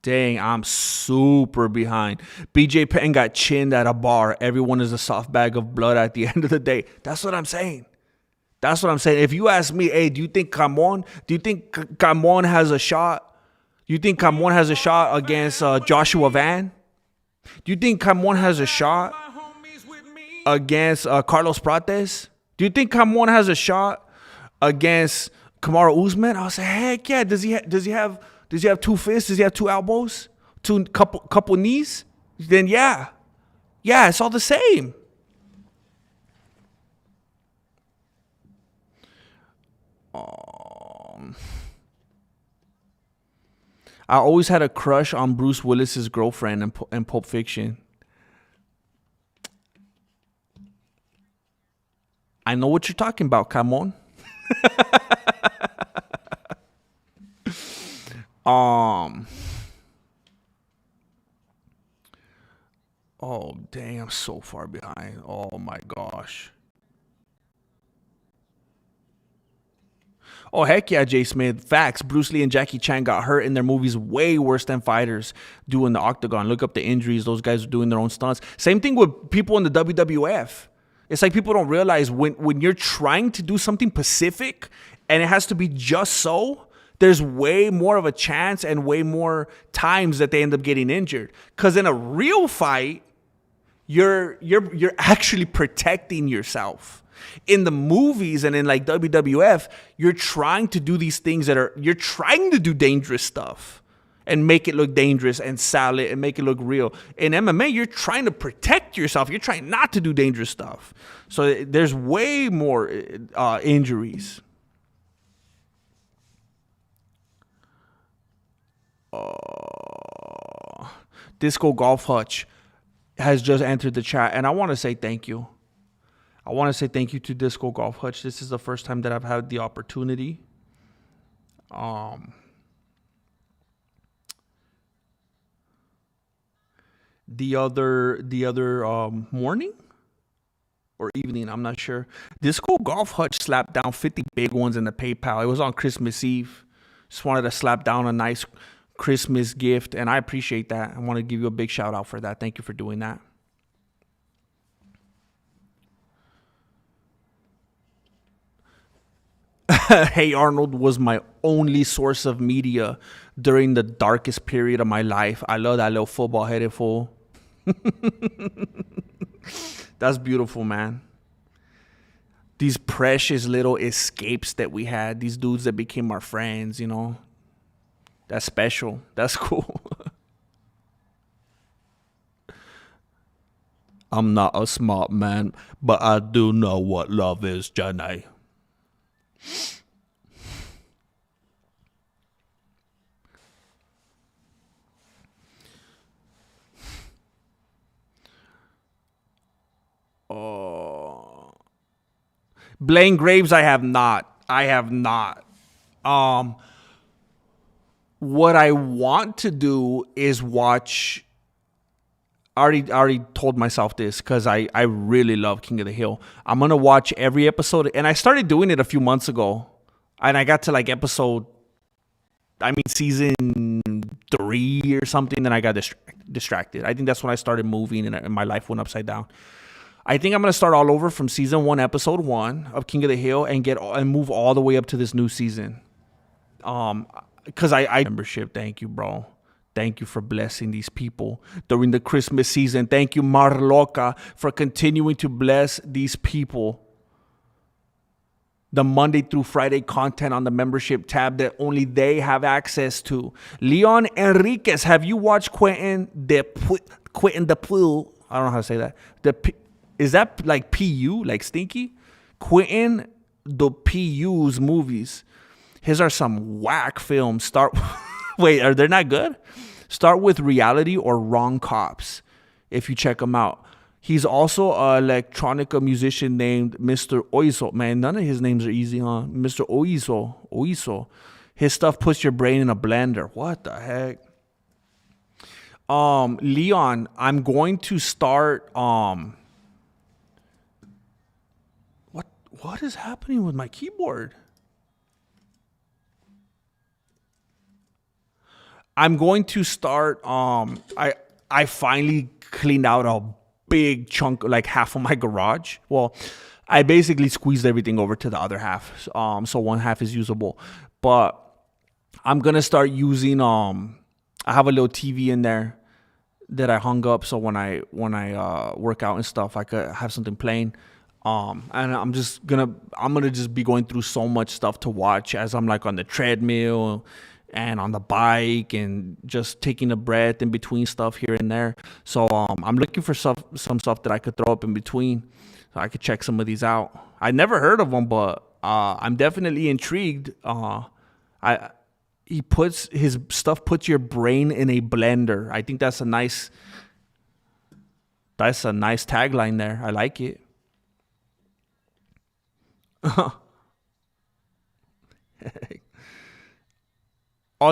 Dang, I'm super behind. BJ Penn got chinned at a bar. Everyone is a soft bag of blood at the end of the day. That's what I'm saying. That's what I'm saying. If you ask me, hey, do you think Camon has a shot? Do you think Camon has a shot against Joshua Van? Do you think Camon has a shot against Carlos Prates? Do you think Camon has a shot against Kamaru Usman? I'll say, heck yeah. Does he have 2 fists? Does he have 2 elbows? Couple knees? Then yeah. Yeah, it's all the same. I always had a crush on Bruce Willis's girlfriend in Pulp Fiction. I know what you're talking about, Camon. Oh, dang, I'm so far behind. Oh, my gosh. Oh, heck yeah, Jay Smith. Facts. Bruce Lee and Jackie Chan got hurt in their movies way worse than fighters do in the octagon. Look up the injuries. Those guys are doing their own stunts. Same thing with people in the WWF. It's like people don't realize when you're trying to do something specific and it has to be just so, there's way more of a chance and way more times that they end up getting injured. Because in a real fight, you're actually protecting yourself. In the movies and in like WWF, you're trying to do these things you're trying to do dangerous stuff and make it look dangerous and sell it and make it look real. In MMA, you're trying to protect yourself. You're trying not to do dangerous stuff. So there's way more injuries. Disco Golf Hutch has just entered the chat, and I want to say thank you. I want to say thank you to Disco Golf Hutch. This is the first time that I've had the opportunity. The other morning or evening, I'm not sure. Disco Golf Hutch slapped down 50 big ones in the PayPal. It was on Christmas Eve. Just wanted to slap down a nice Christmas gift, and I appreciate that. I want to give you a big shout out for that. Thank you for doing that. Hey Arnold was my only source of media during the darkest period of my life. I love that little football headed fool. That's beautiful, man. These precious little escapes that we had, these dudes that became our friends, you know. That's special. That's cool. I'm not a smart man, but I do know what love is, Johnny. Oh. Blaine Graves, I have not. What I want to do is watch. I already told myself this because I really love King of the Hill. I'm going to watch every episode. And I started doing it a few months ago. And I got to like season 3 or something. Then I got distracted. I think that's when I started moving and my life went upside down. I think I'm going to start all over from season 1, episode 1 of King of the Hill and move all the way up to this new season. Because I membership. Thank you, bro. Thank you for blessing these people during the Christmas season. Thank you, Marloca, for continuing to bless these people. The Monday through Friday content on the membership tab that only they have access to. Leon Enriquez, have you watched Quentin the Pooh? I don't know how to say that. Is that like P.U., like Stinky? Quentin the P.U.'s movies. His are some whack films. Wait, are they not good? Start with Reality or Wrong Cops, if you check him out. He's also an electronica musician named Mr. Oizo. Man, none of his names are easy, huh? Mr. Oizo. His stuff puts your brain in a blender. What the heck? Leon, I'm going to start. What is happening with my keyboard? I'm going to start. I finally cleaned out a big chunk, like half of my garage. Well, I basically squeezed everything over to the other half. So one half is usable. But I'm gonna start using. I have a little TV in there that I hung up, so when I work out and stuff, I could have something playing. And I'm gonna just be going through so much stuff to watch as I'm like on the treadmill and on the bike and just taking a breath in between stuff here and there. So I'm looking for some stuff that I could throw up in between so I could check some of these out. I never heard of them, but I'm definitely intrigued. His stuff puts your brain in a blender. I think that's a nice tagline there. I like it. Oh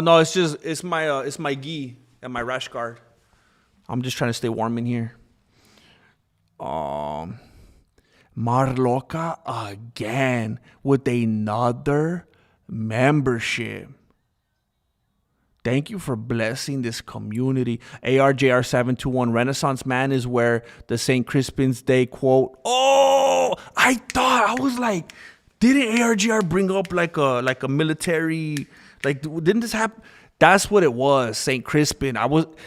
no, it's my gi and my rash guard. I'm just trying to stay warm in here. Marloca again with another membership. Thank you for blessing this community. ARJR721 Renaissance Man is where the St. Crispin's Day quote. Oh, I was like, didn't ARJR bring up like a military, like, didn't this happen? That's what it was, St. Crispin.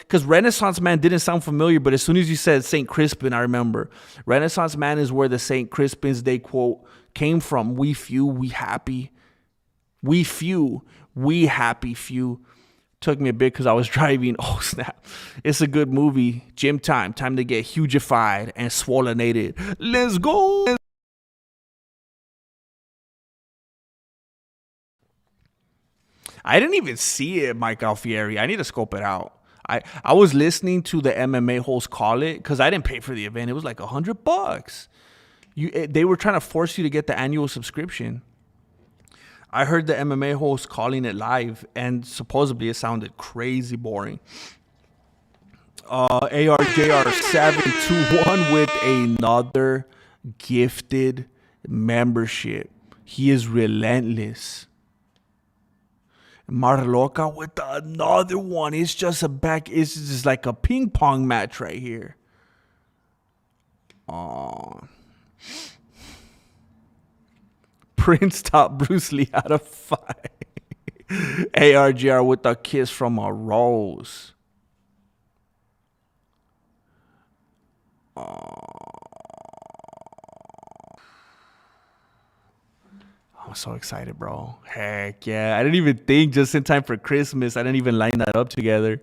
Because Renaissance Man didn't sound familiar, but as soon as you said St. Crispin, I remember. Renaissance Man is where the St. Crispin's Day quote came from. We few, we happy. We few, we happy few. Took me a bit because I was driving. Oh, snap. It's a good movie. Gym time. Time to get hugified and swollenated. Let's go. I didn't even see it, Mike Alfieri. I need to scope it out. I was listening to the MMA host call it because I didn't pay for the event. It was like $100. They were trying to force you to get the annual subscription. I heard the MMA host calling it live, and supposedly it sounded crazy boring. ARJR721 with another gifted membership. He is relentless. Marloca with another one. It's just like a ping pong match right here. Prince taught Bruce Lee how to fight. ARGR with a kiss from a rose. I'm so excited, bro. Heck yeah. I didn't even think just in time for Christmas. I didn't even line that up together.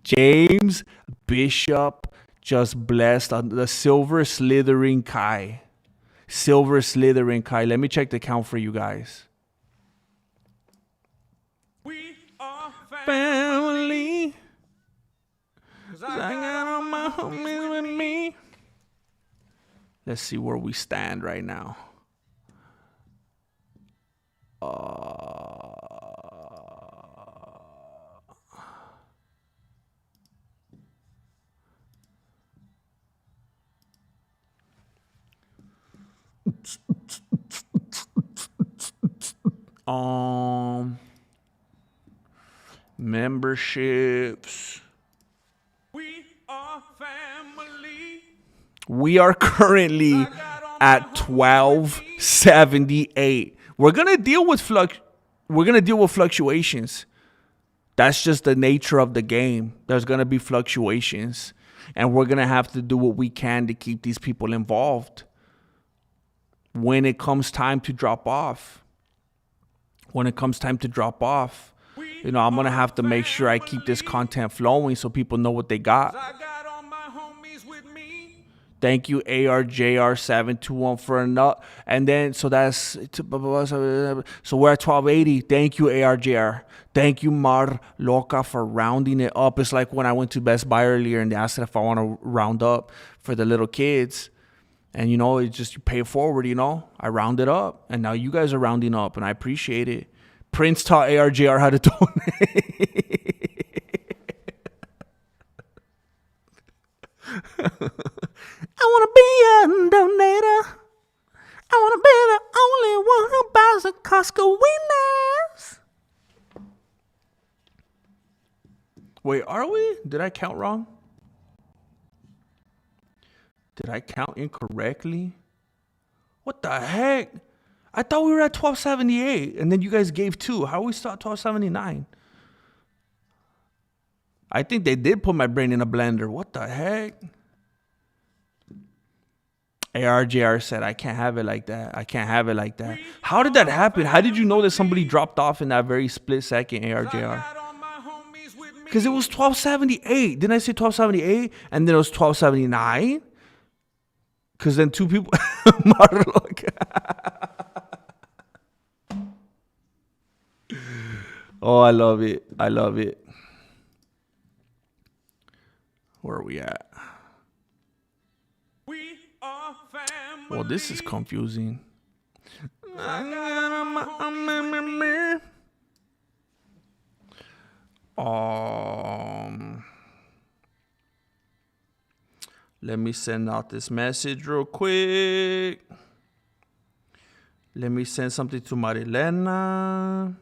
James Bishop just blessed on the Silver Slithering Kai. Silver Slithering Kai. Let me check the count for you guys. We are family. 'Cause I got all my homies with me. Let's see where we stand right now. Memberships. We are family. We are currently at 1278. We're gonna deal with fluctuations. That's just the nature of the game. There's gonna be fluctuations, and we're gonna have to do what we can to keep these people involved. When it comes time to drop off, I'm gonna have to make sure I keep this content flowing so people know what they got. Thank you, ARJR721 for a nut. And then, so we're at 1280. Thank you, ARJR. Thank you, Mar Loca, for rounding it up. It's like when I went to Best Buy earlier and they asked if I want to round up for the little kids. And, it's just you pay it forward, I rounded up. And now you guys are rounding up, and I appreciate it. Prince taught ARJR how to donate. I want to be a donator. I want to be the only one who buys a Costco winners. Wait, are we? Did I count wrong? Did I count incorrectly? What the heck? I thought we were at 1278, and then you guys gave 2. How are we still at 1279? I think they did put my brain in a blender. What the heck? ARJR said, I can't have it like that. How did that happen? How did you know that somebody dropped off in that very split second, ARJR? Because it was 1278. Didn't I say 1278? And then it was 1279? Because then 2 people... Oh, I love it. Where are we at? Well, this is confusing. Let me send out this message real quick. Let me send something to Marilena.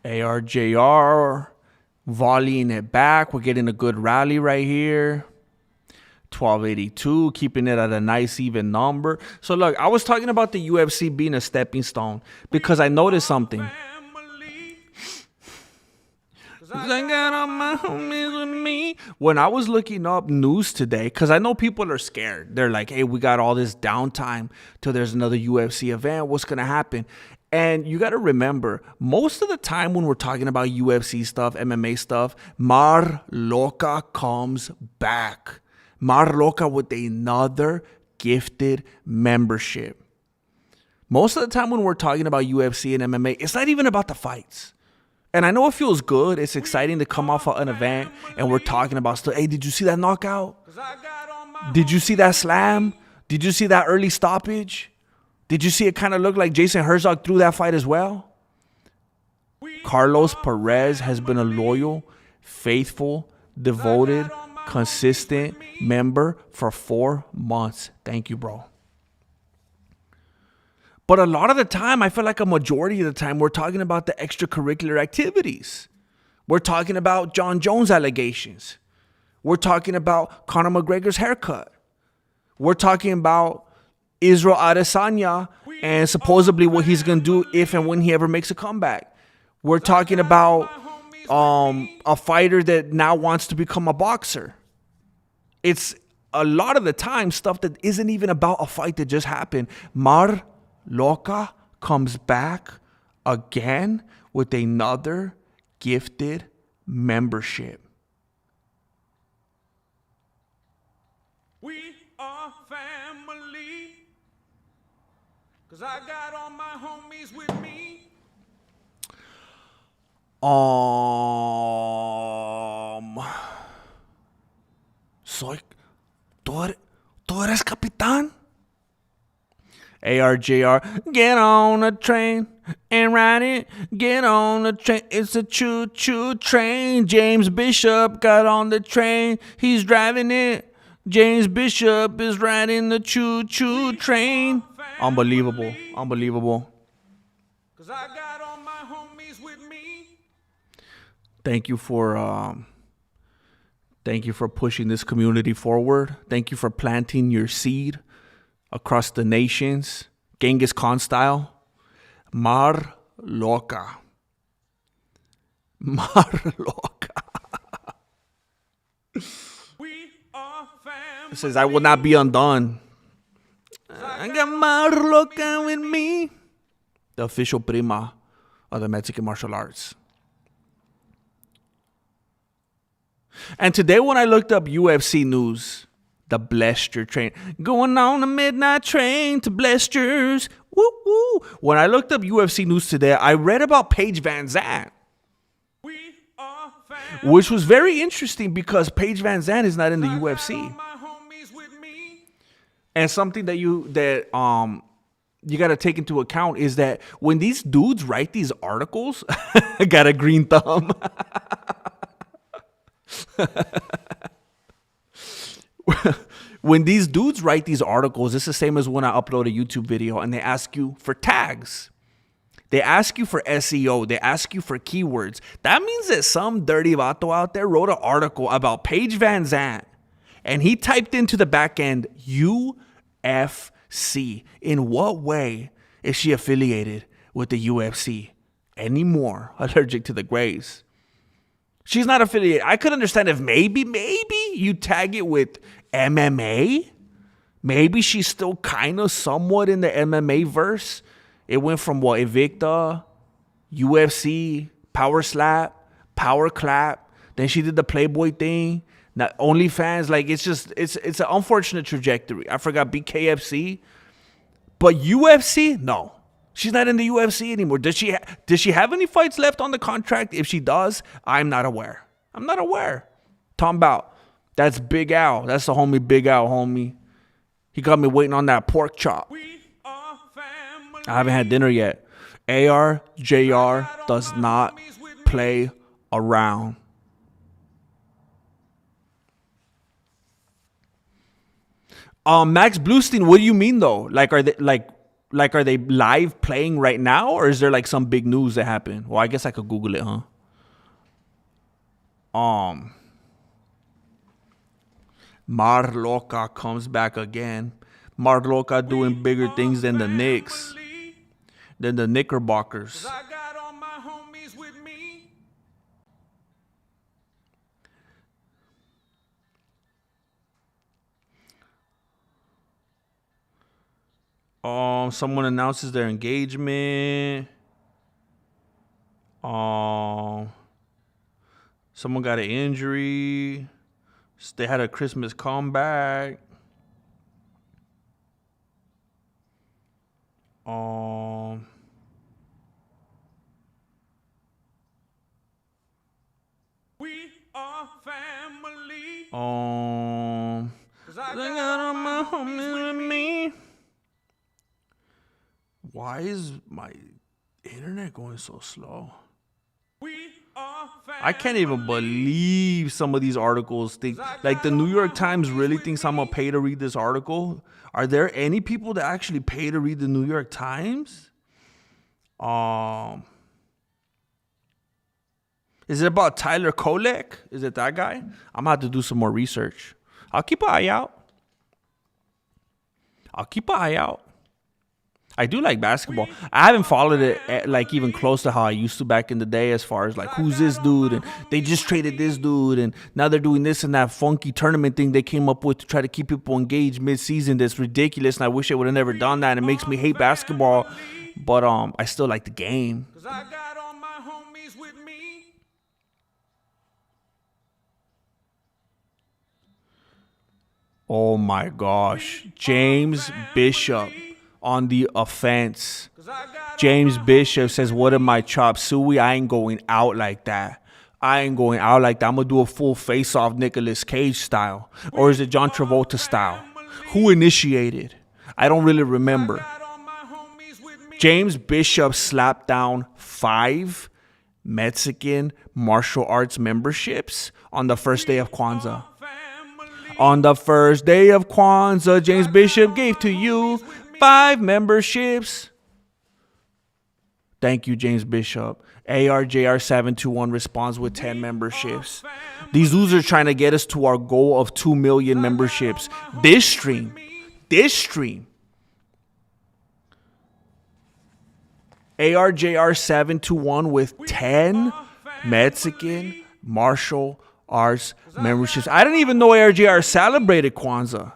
ARJR volleying it back. We're getting a good rally right here. 1282, keeping it at a nice even number. So look, I was talking about the UFC being a stepping stone because I noticed something. I got all my homies with me. When I was looking up news today, because I know people are scared. They're like, hey, we got all this downtime till there's another UFC event. What's going to happen? And you got to remember, most of the time when we're talking about UFC stuff, MMA stuff, Mar Loca comes back. Mar Loca with another gifted membership. Most of the time when we're talking about UFC and MMA, it's not even about the fights. And I know it feels good. It's exciting to come off of an event and we're talking about stuff. Hey, did you see that knockout? Did you see that slam? Did you see that early stoppage? Did you see it kind of look like Jason Herzog threw that fight as well? Carlos Perez has been a loyal, faithful, devoted, consistent member for 4 months. Thank you, bro. But a lot of the time, I feel like a majority of the time, we're talking about the extracurricular activities. We're talking about John Jones allegations. We're talking about Conor McGregor's haircut. We're talking about Israel Adesanya and supposedly what he's going to do if and when he ever makes a comeback. We're talking about a fighter that now wants to become a boxer. It's a lot of the time stuff that isn't even about a fight that just happened. Mar Loca comes back again with another gifted membership. We are family, 'cause I got all my homies with me. ¿Tú eres capitán? ARJR, get on a train and ride it. Get on the train, it's a choo-choo train. James Bishop got on the train, he's driving it. James Bishop is riding the choo-choo train. Unbelievable, unbelievable. 'Cause I got all my homies with me. Thank you for pushing this community forward. Thank you for planting your seed across the nations, Genghis Khan style. Mar Loca. Mar Loca. It says, I will not be undone. I got Mar Loca with me. The official prima of the Mexican martial arts. And today when I looked up UFC news, the Blester train. Going on a midnight train to Blesters. Woo woo. When I looked up UFC news today, I read about Paige Van Zandt. Which was very interesting because Paige Van Zandt is not in the UFC. And something that you got to take into account is that when these dudes write these articles, I got a green thumb. When these dudes write these articles, it's the same as when I upload a YouTube video and they ask you for tags. They ask you for SEO. They ask you for keywords. That means that some dirty vato out there wrote an article about Paige Van Zandt and he typed into the back end UFC. In what way is she affiliated with the UFC anymore? Allergic to the Grays. She's not affiliated. I could understand if maybe you tag it with MMA. Maybe she's still kind of somewhat in the MMA verse. It went from what? Invicta, UFC, Power Slap, Power Clap. Then she did the Playboy thing. Now OnlyFans. Like it's an unfortunate trajectory. I forgot BKFC. But UFC, no. She's not in the UFC anymore. Does she have any fights left on the contract? If she does, I'm not aware. I'm not aware. Talking about, that's Big Al. That's the homie Big Al, homie. He got me waiting on that pork chop. I haven't had dinner yet. ARJR does not play around. Max Bluestein, what do you mean though? Like, are they live playing right now, or is there like some big news that happened? Well, I guess I could Google it, huh? Marloca comes back again. Marloca doing bigger things than the Knicks, than the Knickerbockers. Someone announces their engagement. Someone got an injury. They had a Christmas comeback. We are family. I got all my homies with me. Why is my internet going so slow? I can't even believe some of these articles think, like the New York Times really thinks I'm gonna pay to read this article. Are there any people that actually pay to read the New York Times? Is it about Tyler Kolek? Is it that guy? I'm gonna have to do some more research. I'll keep an eye out. I do like basketball. I haven't followed it like even close to how I used to back in the day, as far as like who's this dude, and they just traded this dude, and now they're doing this and that funky tournament thing they came up with to try to keep people engaged mid-season. That's ridiculous, and I wish I would have never done that. And it makes me hate basketball, but I still like the game. Oh my gosh, James Bishop on the offense. James Bishop says, what am I, Chop Suey? I ain't going out like that. I'm going to do a full face-off Nicolas Cage style. Or is it John Travolta style? Who initiated? I don't really remember. James Bishop slapped down 5 Mexican martial arts memberships on the first day of Kwanzaa. On the first day of Kwanzaa, James Bishop gave to you 5 memberships. Thank you, James Bishop. ARJR721 responds with 10 memberships. These losers trying to get us to our goal of 2 million memberships. This stream. ARJR721 with 10 Mexican martial arts memberships. I didn't even know ARJR celebrated Kwanzaa.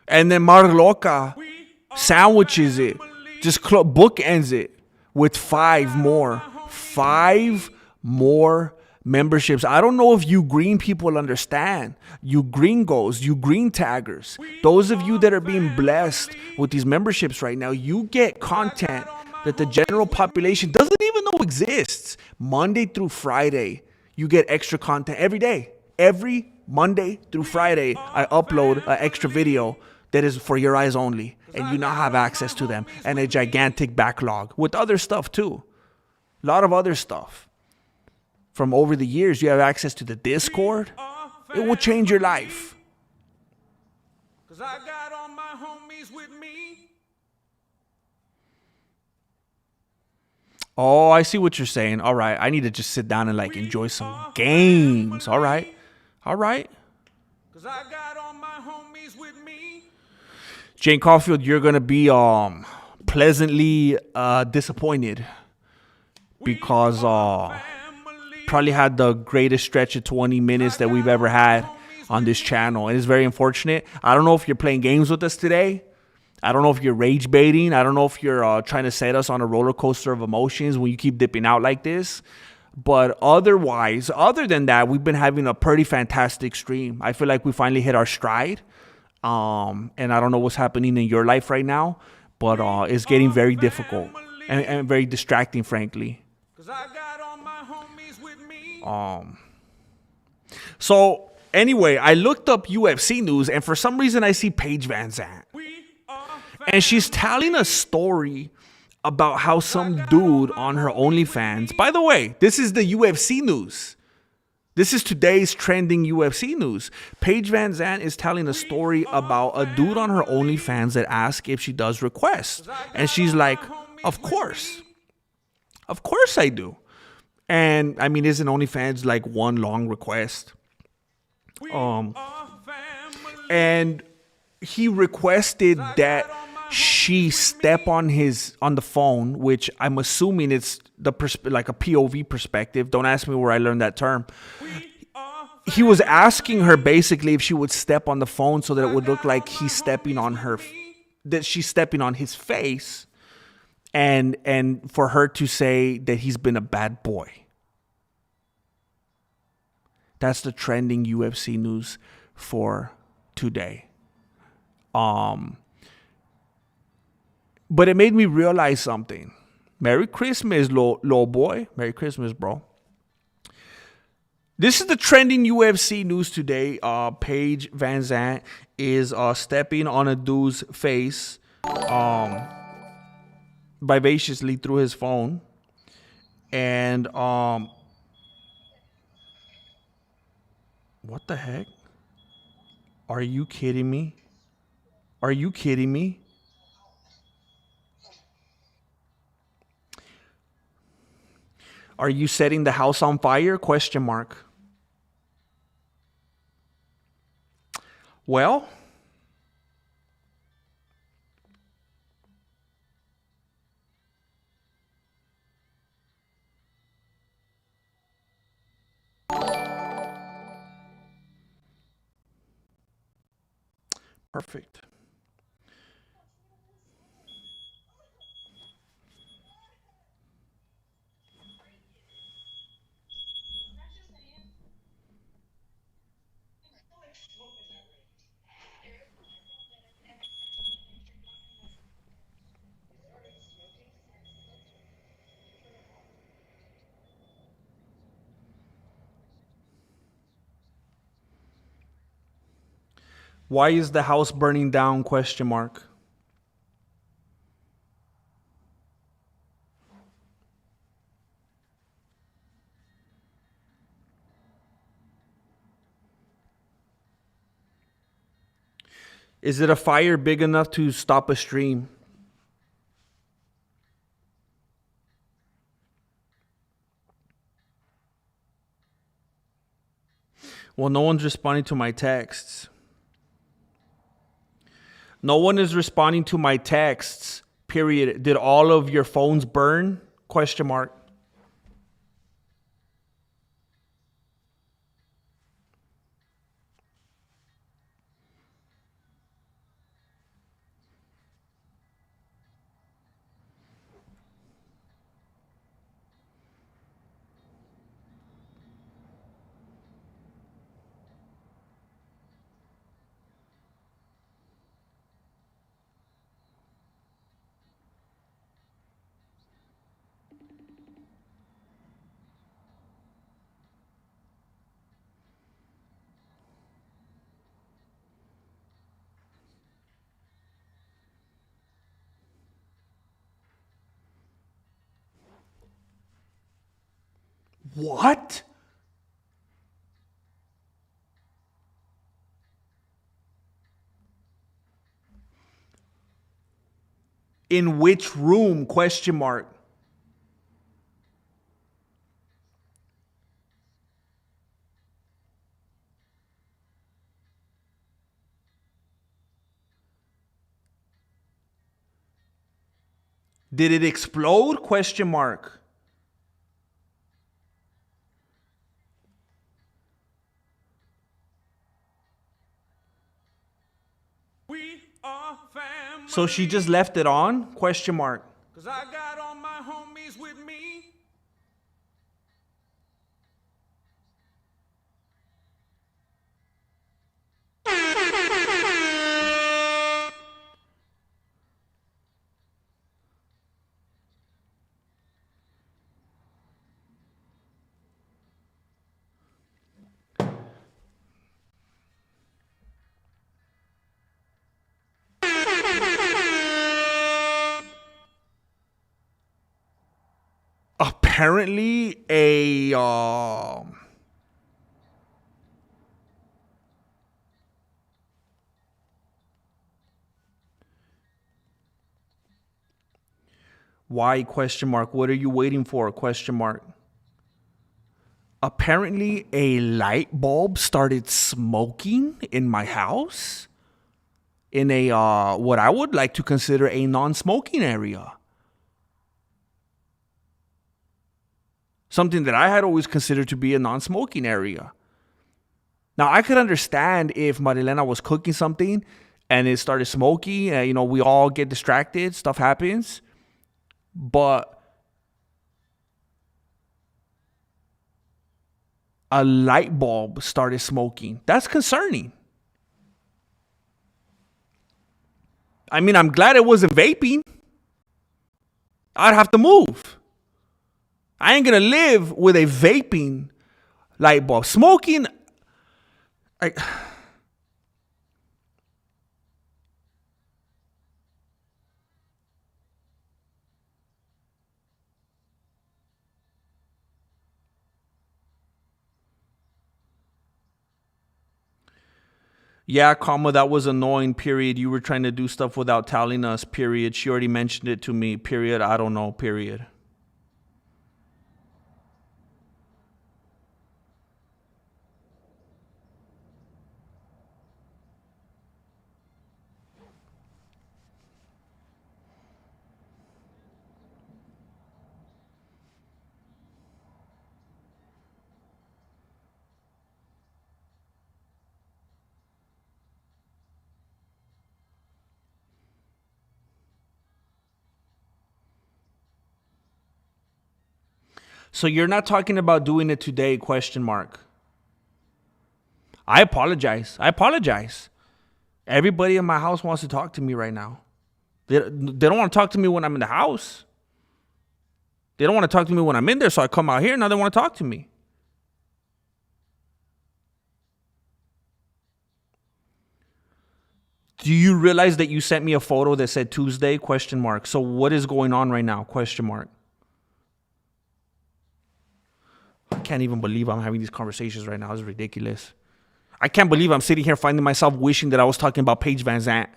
And then Marloca sandwiches it, just bookends it with 5 more. 5 more memberships. I don't know if you green people understand. You gringos, you green taggers, those of you that are being blessed with these memberships right now, you get content that the general population doesn't even know exists. Monday through Friday, you get extra content every day. Every Monday through Friday, I upload an extra video that is for your eyes only, and you now have access to them, and a gigantic backlog with other stuff too. A lot of other stuff. From over the years, you have access to the Discord. It will change your life. Oh, I see what you're saying. All right, I need to just sit down and like enjoy some games. All right. Jane Caulfield, you're gonna be pleasantly disappointed because probably had the greatest stretch of 20 minutes that we've ever had on this channel. It is very unfortunate. I don't know if you're playing games with us today. I don't know if you're rage baiting. I don't know if you're trying to set us on a roller coaster of emotions when you keep dipping out like this. But otherwise, other than that, we've been having a pretty fantastic stream. I feel like we finally hit our stride. And I don't know what's happening in your life right now, but it's getting very difficult and very distracting, frankly. So anyway, I looked up UFC news, and for some reason I see Paige Van Zandt, and she's telling a story about how some dude on her OnlyFans. By the way, this is the UFC news. This is today's trending UFC news. Paige Van Zandt is telling a story about a dude on her OnlyFans that asked if she does requests. And she's like, of course. Of course I do. And I mean, isn't OnlyFans like one long request? And he requested that she step on the phone, which I'm assuming it's like a POV perspective. Don't ask me where I learned that term. He was asking her basically if she would step on the phone so that it would look like he's stepping on that she's stepping on his face, and for her to say that he's been a bad boy. That's the trending UFC news for today. But it made me realize something. Merry Christmas, little boy. Merry Christmas, bro. This is the trending UFC news today. Paige Van Zandt is stepping on a dude's face vivaciously through his phone. And what the heck? Are you kidding me? Are you kidding me? Are you setting the house on fire? Question mark. Well, perfect. Why is the house burning down? Question mark. Is it a fire big enough to stop a stream? Well, no one's responding to my texts. No one is responding to my texts. Period. Did all of your phones burn? Question mark. What? In which room? Question mark. Did it explode? Question mark. So she just left it on? Question mark. 'Cause I got all my homies with me. apparently a why question mark? What are you waiting for? Question mark. Apparently a light bulb started smoking in my house in a what I would like to consider a non-smoking area. Something that I had always considered to be a non-smoking area. Now, I could understand if Marilena was cooking something and it started smoky, and, we all get distracted, stuff happens. But a light bulb started smoking. That's concerning. I mean, I'm glad it wasn't vaping. I'd have to move. I ain't going to live with a vaping light bulb. Smoking, yeah, comma, that was annoying, period. You were trying to do stuff without telling us, period. She already mentioned it to me, period. I don't know, period. So you're not talking about doing it today, question mark. I apologize. Everybody in my house wants to talk to me right now. They don't want to talk to me when I'm in the house. They don't want to talk to me when I'm in there, so I come out here. Now they want to talk to me. Do you realize that you sent me a photo that said Tuesday, question mark? So what is going on right now, question mark? I can't even believe I'm having these conversations right now. It's ridiculous. I can't believe I'm sitting here finding myself wishing that I was talking about Paige Van Zandt.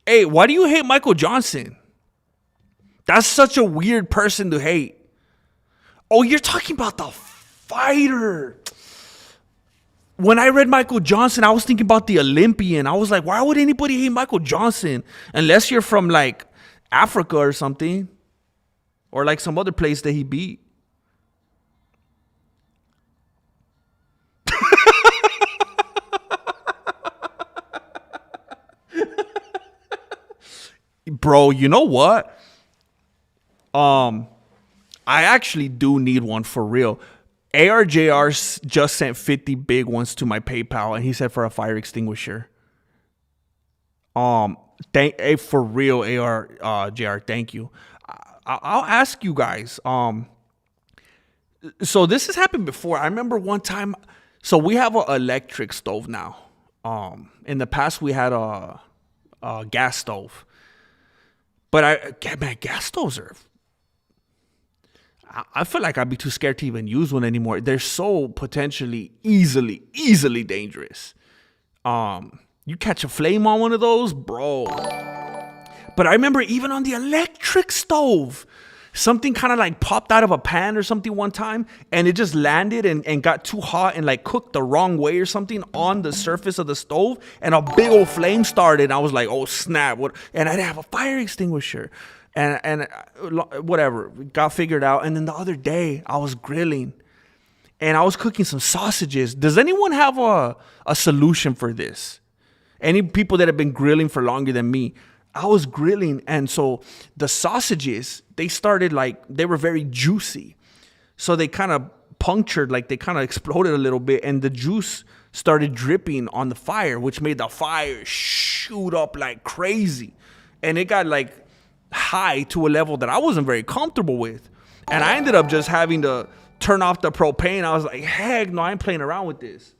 Hey, why do you hate Michael Johnson? That's such a weird person to hate. Oh, you're talking about the fighter. When I read Michael Johnson, I was thinking about the Olympian. I was like, why would anybody hate Michael Johnson? Unless you're from like Africa or something. Or like some other place that he beat. Bro, you know what? I actually do need one for real. ARJR just sent 50 big ones to my PayPal, and he said for a fire extinguisher. For real, ARJR, thank you. I'll ask you guys. So this has happened before. I remember one time. So we have an electric stove now. In the past we had a gas stove. But gas stoves are. I feel like I'd be too scared to even use one anymore. They're so potentially easily dangerous. You catch a flame on one of those, bro. But I remember even on the electric stove, something kind of like popped out of a pan or something one time, and it just landed and got too hot and like cooked the wrong way or something on the surface of the stove, and a big old flame started. I was like, oh snap. And I didn't have a fire extinguisher. And whatever, got figured out. And then the other day I was grilling and I was cooking some sausages. Does anyone have a solution for this? Any people that have been grilling for longer than me? I was grilling, and so the sausages, they were very juicy. So they kind of punctured, like they kind of exploded a little bit, and the juice started dripping on the fire, which made the fire shoot up like crazy. And it got like high to a level that I wasn't very comfortable with. And I ended up just having to turn off the propane. I was like, heck no, I ain't playing around with this.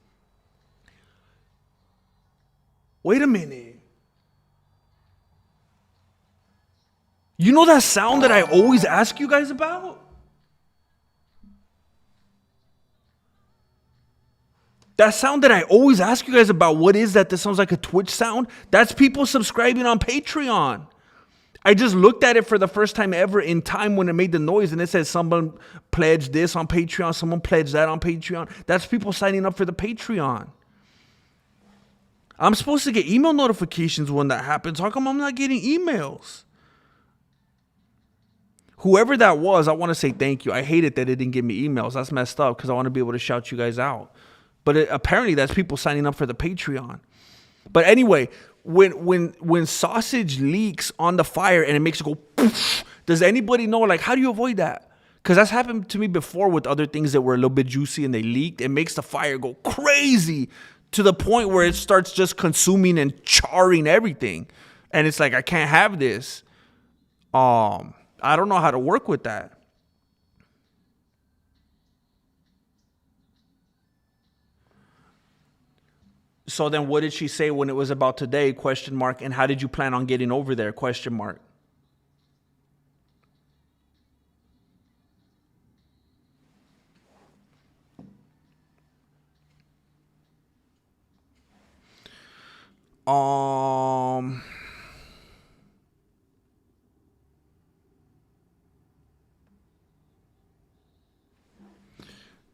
Wait a minute. You know that sound that I always ask you guys about? That sound that I always ask you guys about, what is that? That sounds like a Twitch sound. That's people subscribing on Patreon. I just looked at it for the first time ever in time when it made the noise, and it says someone pledged this on Patreon, someone pledged that on Patreon. That's people signing up for the Patreon. I'm supposed to get email notifications when that happens. How come I'm not getting emails? Whoever that was, I want to say thank you. I hate it that it didn't give me emails. That's messed up because I want to be able to shout you guys out. But apparently that's people signing up for the Patreon. But anyway, when sausage leaks on the fire and it makes it go poof, does anybody know, like, how do you avoid that? Because that's happened to me before with other things that were a little bit juicy and they leaked. It makes the fire go crazy to the point where it starts just consuming and charring everything. And it's like, I can't have this. I don't know how to work with that. So then what did she say when it was about today? Question mark. And how did you plan on getting over there? Question mark.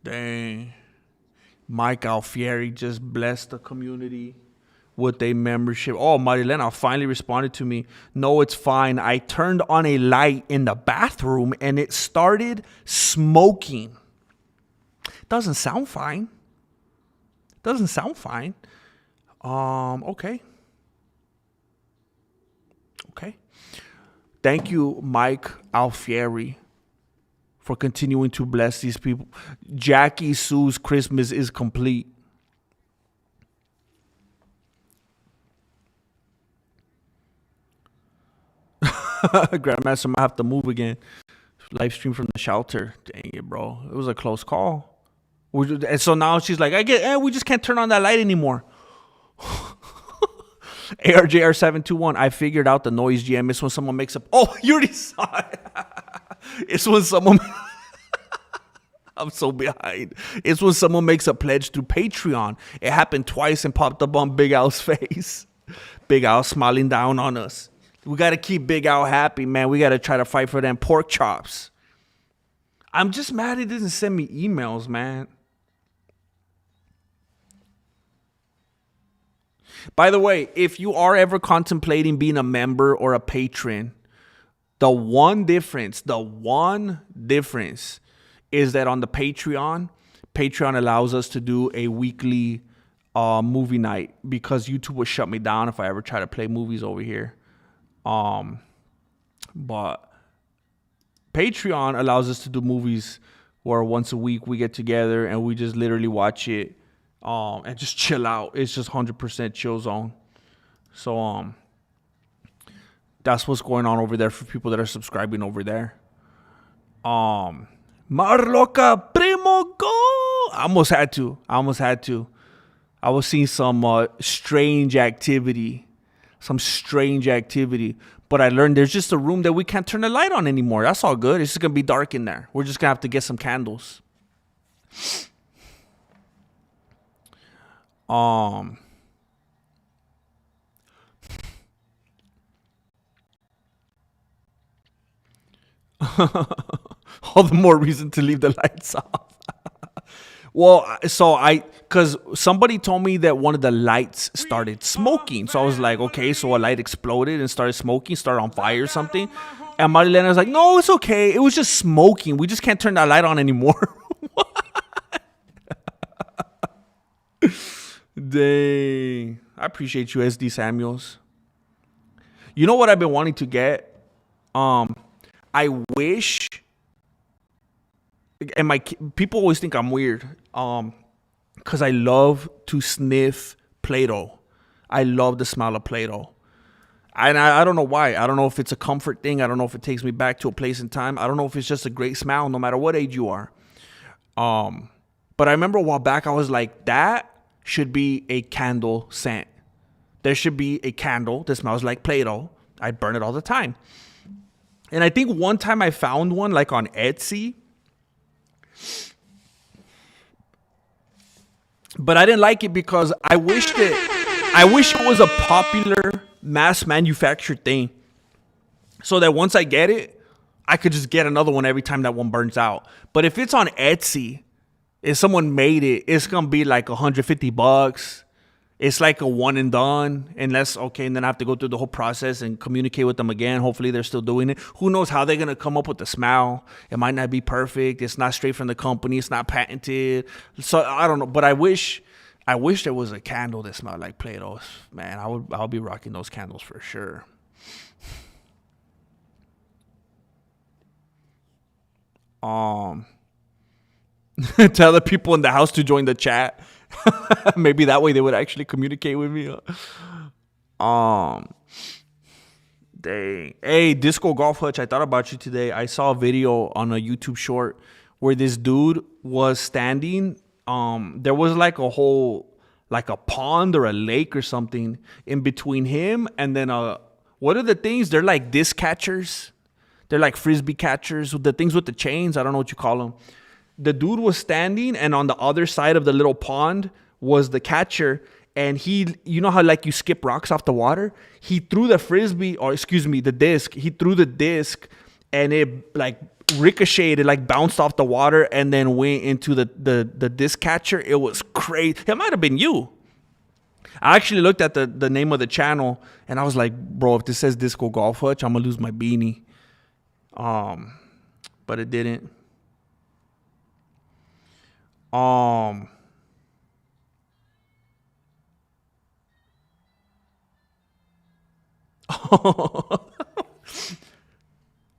Dang. Mike Alfieri just blessed the community with a membership. Oh, Marilena finally responded to me. No, it's fine. I turned on a light in the bathroom and it started smoking. Doesn't sound fine. Doesn't sound fine. Okay. Okay. Thank you, Mike Alfieri, for continuing to bless these people. Jackie Sue's Christmas is complete. Grandmaster might have to move again. Live stream from the shelter. Dang it, bro. It was a close call. And so now she's like, we just can't turn on that light anymore. ARJR721, I figured out the noise GM. It's when someone makes up. Oh, you already saw it. It's when someone. I'm so behind. It's when someone makes a pledge through Patreon. It happened twice and popped up on Big Al's face. Big Al smiling down on us. We got to keep Big Al happy, man. We got to try to fight for them pork chops. I'm just mad he doesn't send me emails, man. By the way, if you are ever contemplating being a member or a patron, the one difference is that on the Patreon allows us to do a weekly movie night because YouTube would shut me down if I ever try to play movies over here. But Patreon allows us to do movies where once a week we get together and we just literally watch it and just chill out. It's just 100% chill zone. So that's what's going on over there for people that are subscribing over there. Marloca Primo go! I almost had to. I was seeing some strange activity. But I learned there's just a room that we can't turn the light on anymore. That's all good. It's just going to be dark in there. We're just going to have to get some candles. All the more reason to leave the lights off. Well, so because somebody told me that one of the lights started smoking. So I was like, okay, so a light exploded and started smoking, started on fire or something. And Marilena was like, no, it's okay. It was just smoking. We just can't turn that light on anymore. Dang. I appreciate you, SD Samuels. You know what I've been wanting to get? I wish, and people always think I'm weird, because I love to sniff Play-Doh. I love the smell of Play-Doh. And I don't know why. I don't know if it's a comfort thing. I don't know if it takes me back to a place in time. I don't know if it's just a great smell, no matter what age you are. But I remember a while back, I was like, that should be a candle scent. There should be a candle that smells like Play-Doh. I burn it all the time. And I think one time I found one like on Etsy, but I didn't like it because I wish it was a popular mass manufactured thing, so that once I get it, I could just get another one every time that one burns out. But if it's on Etsy, if someone made it, it's gonna be like $150. It's like a one and done, unless, okay, and then I have to go through the whole process and communicate with them again. Hopefully they're still doing it. Who knows how they're gonna come up with the smell? It might not be perfect. It's not straight from the company. It's not patented. So I don't know. But I wish there was a candle that smelled like Play-Dohs. Man, I'll be rocking those candles for sure. Tell the people in the house to join the chat. Maybe that way they would actually communicate with me. Dang. Hey, Disco Golf Hutch, I thought about you today. I saw a video on a YouTube short where this dude was standing. There was like a pond or a lake or something in between him and then what are the things? They're like disc catchers. They're like frisbee catchers, the things with the chains. I don't know what you call them. The dude was standing, and on the other side of the little pond was the catcher. And he, you know how like you skip rocks off the water? He threw the frisbee, or excuse me, the disc. He threw the disc, and it like ricocheted, like bounced off the water, and then went into the disc catcher. It was crazy. It might have been you. I actually looked at the name of the channel, and I was like, bro, if this says Disco Golf Hutch, I'm gonna lose my beanie. But it didn't.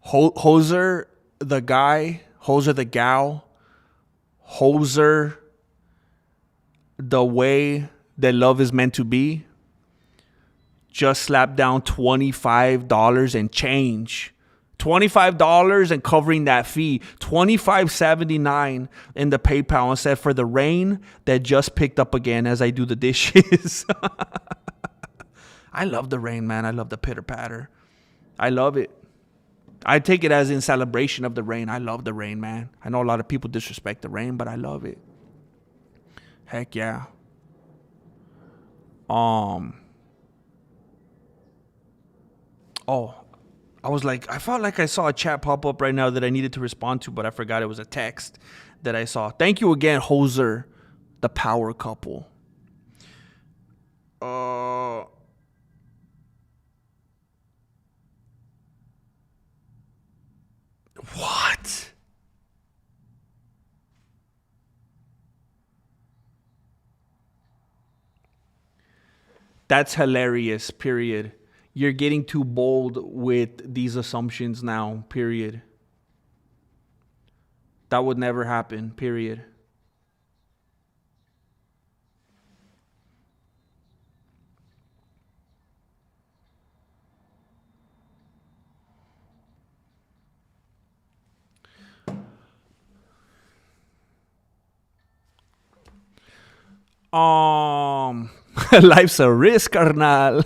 Hoser the guy, Hoser the gal, Hoser the way that love is meant to be, just slapped down $25 and change. $25 and covering that fee. $25.79 in the PayPal, and said for the rain that just picked up again as I do the dishes. I love the rain, man. I love the pitter patter. I love it. I take it as in celebration of the rain. I love the rain, man. I know a lot of people disrespect the rain, but I love it. Heck yeah. Oh, I felt like I saw a chat pop up right now that I needed to respond to, but I forgot it was a text that I saw. Thank you again, Hoser, the power couple. What? That's hilarious, period. You're getting too bold with these assumptions now, period. That would never happen, period. Life's a risk, carnal.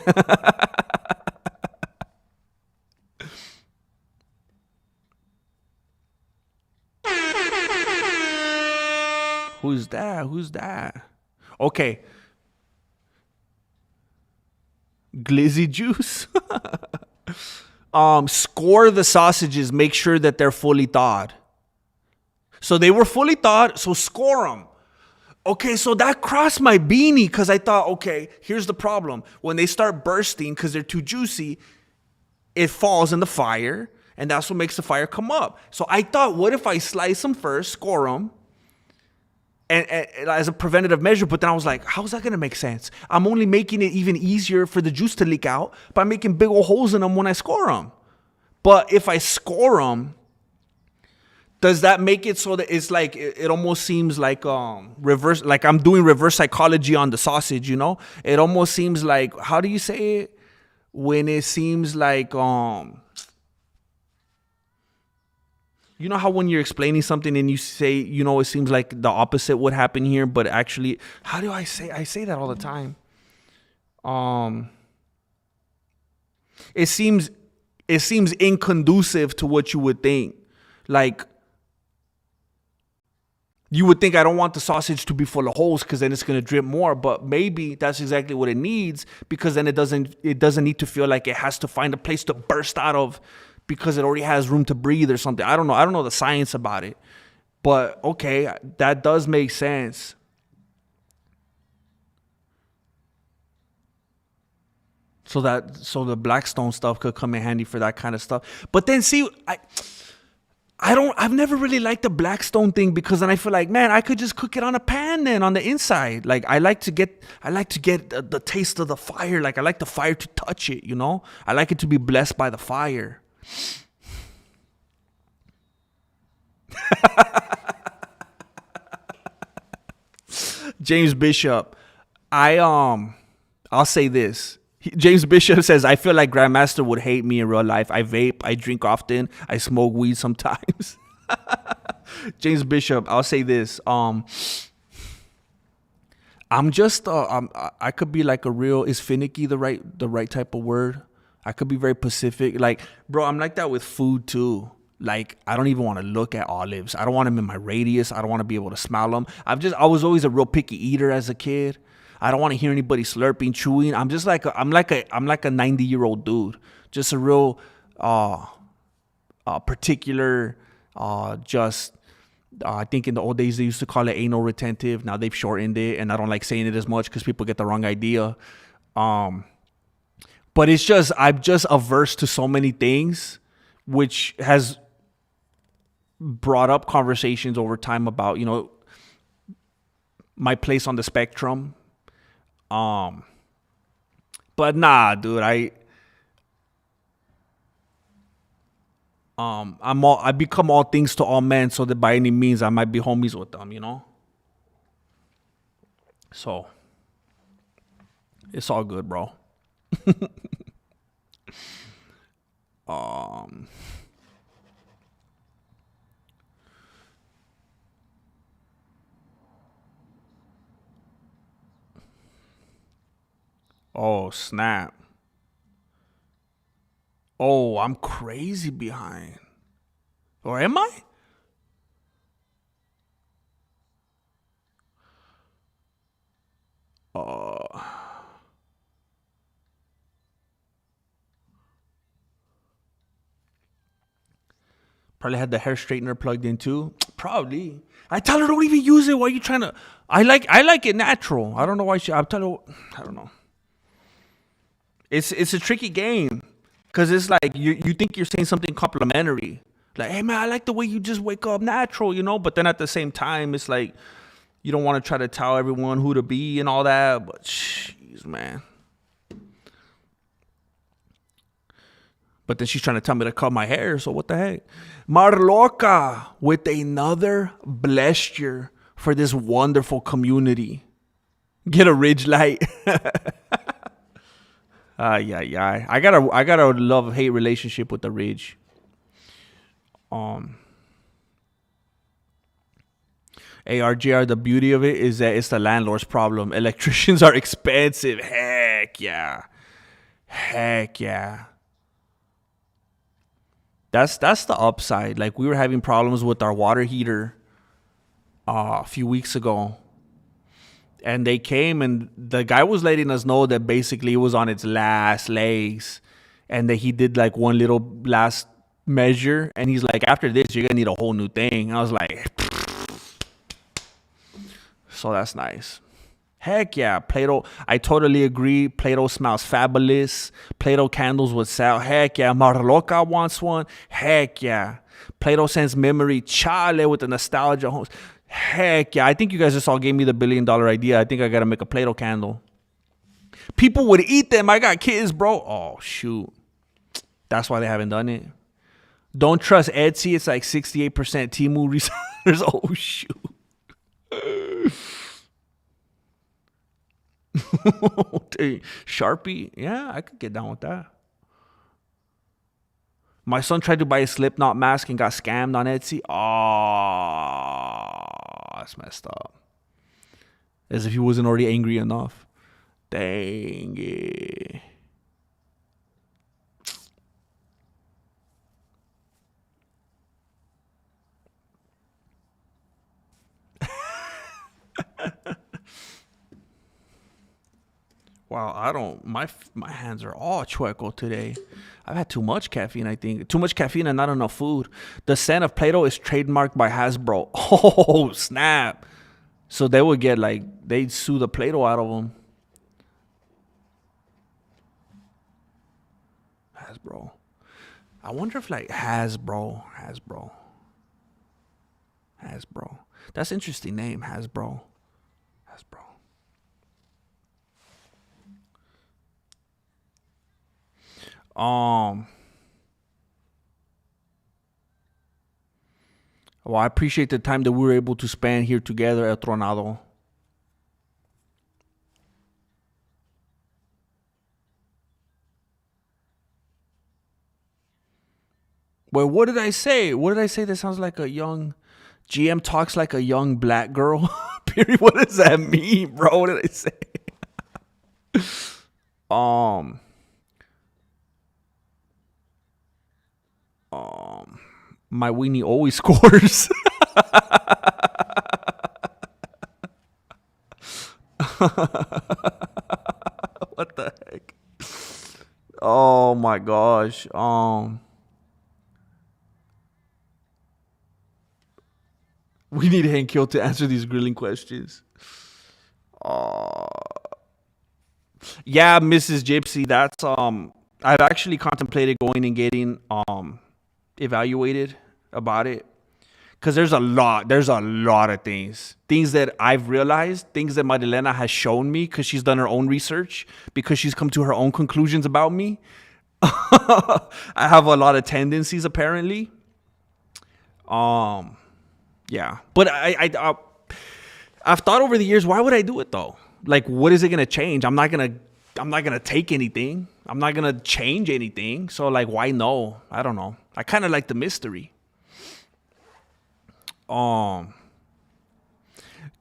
Who's that? Okay. Glizzy juice. Score the sausages. Make sure that they're fully thawed. So they were fully thawed, so score them. Okay, so that crossed my beanie because I thought, okay, here's the problem. When they start bursting because they're too juicy, it falls in the fire, and that's what makes the fire come up. So I thought, what if I slice them first, score them, and as a preventative measure? But then I was like, how's that going to make sense? I'm only making it even easier for the juice to leak out by making big old holes in them when I score them. But if I score them, does that make it so that it's like it almost seems like reverse, like I'm doing reverse psychology on the sausage, you know? It almost seems like, how do you say it? When it seems like you know how when you're explaining something and you say, you know, it seems like the opposite would happen here, but actually, how do I say that all the time? It seems It seems inconducive to what you would think. Like, you would think I don't want the sausage to be full of holes because then it's gonna drip more. But maybe that's exactly what it needs, because then it doesn't need to feel like it has to find a place to burst out of because it already has room to breathe or something. I don't know. I don't know the science about it. But okay, that does make sense. So the Blackstone stuff could come in handy for that kind of stuff. But then see, I've never really liked the Blackstone thing, because then I feel like, man, I could just cook it on a pan then on the inside. Like I like to get the taste of the fire. Like I like the fire to touch it, you know? I like it to be blessed by the fire. James Bishop, I'll say this. James Bishop says, I feel like Grandmaster would hate me in real life. I vape, I drink often, I smoke weed sometimes. James Bishop, I'll say this. I'm just I could be like a real, is finicky the right type of word? I could be very Pacific. Like, bro, I'm like that with food too. Like, I don't even want to look at olives. I don't want them in my radius. I don't want to be able to smell them. I was always a real picky eater as a kid. I don't want to hear anybody slurping, chewing. I'm just like I'm like a 90-year-old dude. Just a real particular I think in the old days they used to call it anal retentive. Now they've shortened it, and I don't like saying it as much because people get the wrong idea. But it's just, I'm just averse to so many things, which has brought up conversations over time about, you know, my place on the spectrum. But nah, dude, I become all things to all men, so that by any means I might be homies with them, you know? So it's all good, bro. Oh, snap. Oh, I'm crazy behind. Or am I? Probably had the hair straightener plugged in too. Probably. I tell her, don't even use it. Why are you trying to? I like it natural. I don't know why I'm telling her. I don't know. It's a tricky game, because it's like you think you're saying something complimentary, like, hey man, I like the way you just wake up natural, you know. But then at the same time, it's like you don't want to try to tell everyone who to be and all that. But jeez, man. But then she's trying to tell me to cut my hair, so what the heck? Marloca with another blessure for this wonderful community. Get a Ridge Light. Yeah. I got a love-hate relationship with the Ridge. ARGR, the beauty of it is that it's the landlord's problem. Electricians are expensive. Heck yeah. That's the upside. Like, we were having problems with our water heater a few weeks ago. And they came, and the guy was letting us know that basically it was on its last legs, and that he did like one little last measure, and he's like, after this you're gonna need a whole new thing. And I was like, so that's nice. Heck yeah. Play-Doh, I totally agree. Play-Doh smells fabulous. Play-Doh candles would sell. Heck yeah. Marloca wants one. Heck yeah. Play-Doh sends memory. Chale with the nostalgia homes. Heck yeah. I think you guys just all gave me the $1 billion idea. I think I gotta make a Play-Doh candle. People would eat them. I got kids, bro. Oh shoot. That's why they haven't done it. Don't trust Etsy. It's like 68% Temu resellers. Oh shoot. Sharpie. Yeah, I could get down with that. My son tried to buy a Slipknot mask and got scammed on Etsy. Oh, that's messed up. As if he wasn't already angry enough. Dang it. Wow, I don't. My hands are all chueco today. I've had too much caffeine. I think too much caffeine and not enough food. The scent of Play-Doh is trademarked by Hasbro. Oh snap! So they would get like they'd sue the Play-Doh out of them. Hasbro. I wonder if like Hasbro. That's an interesting name, Hasbro. Hasbro. Um. Well, I appreciate the time that we were able to spend here together at Tronado. Well, what did I say? What did I say? That sounds like a young GM talks like a young black girl. Period. What does that mean, bro? What did I say? Um, um, my weenie always scores. What the heck? Oh my gosh. We need Hank Hill to answer these grilling questions. Uh, yeah, Mrs. Gypsy, that's I've actually contemplated going and getting evaluated about it because there's a lot of things that I've realized, things that Marilena has shown me because she's done her own research, because she's come to her own conclusions about me. I have a lot of tendencies apparently. Um, yeah, but I've thought over the years, why would I do it though? Like, what is it gonna change? I'm not gonna take anything. I'm not gonna change anything. So like, why no? I don't know. I kind of like the mystery. Um,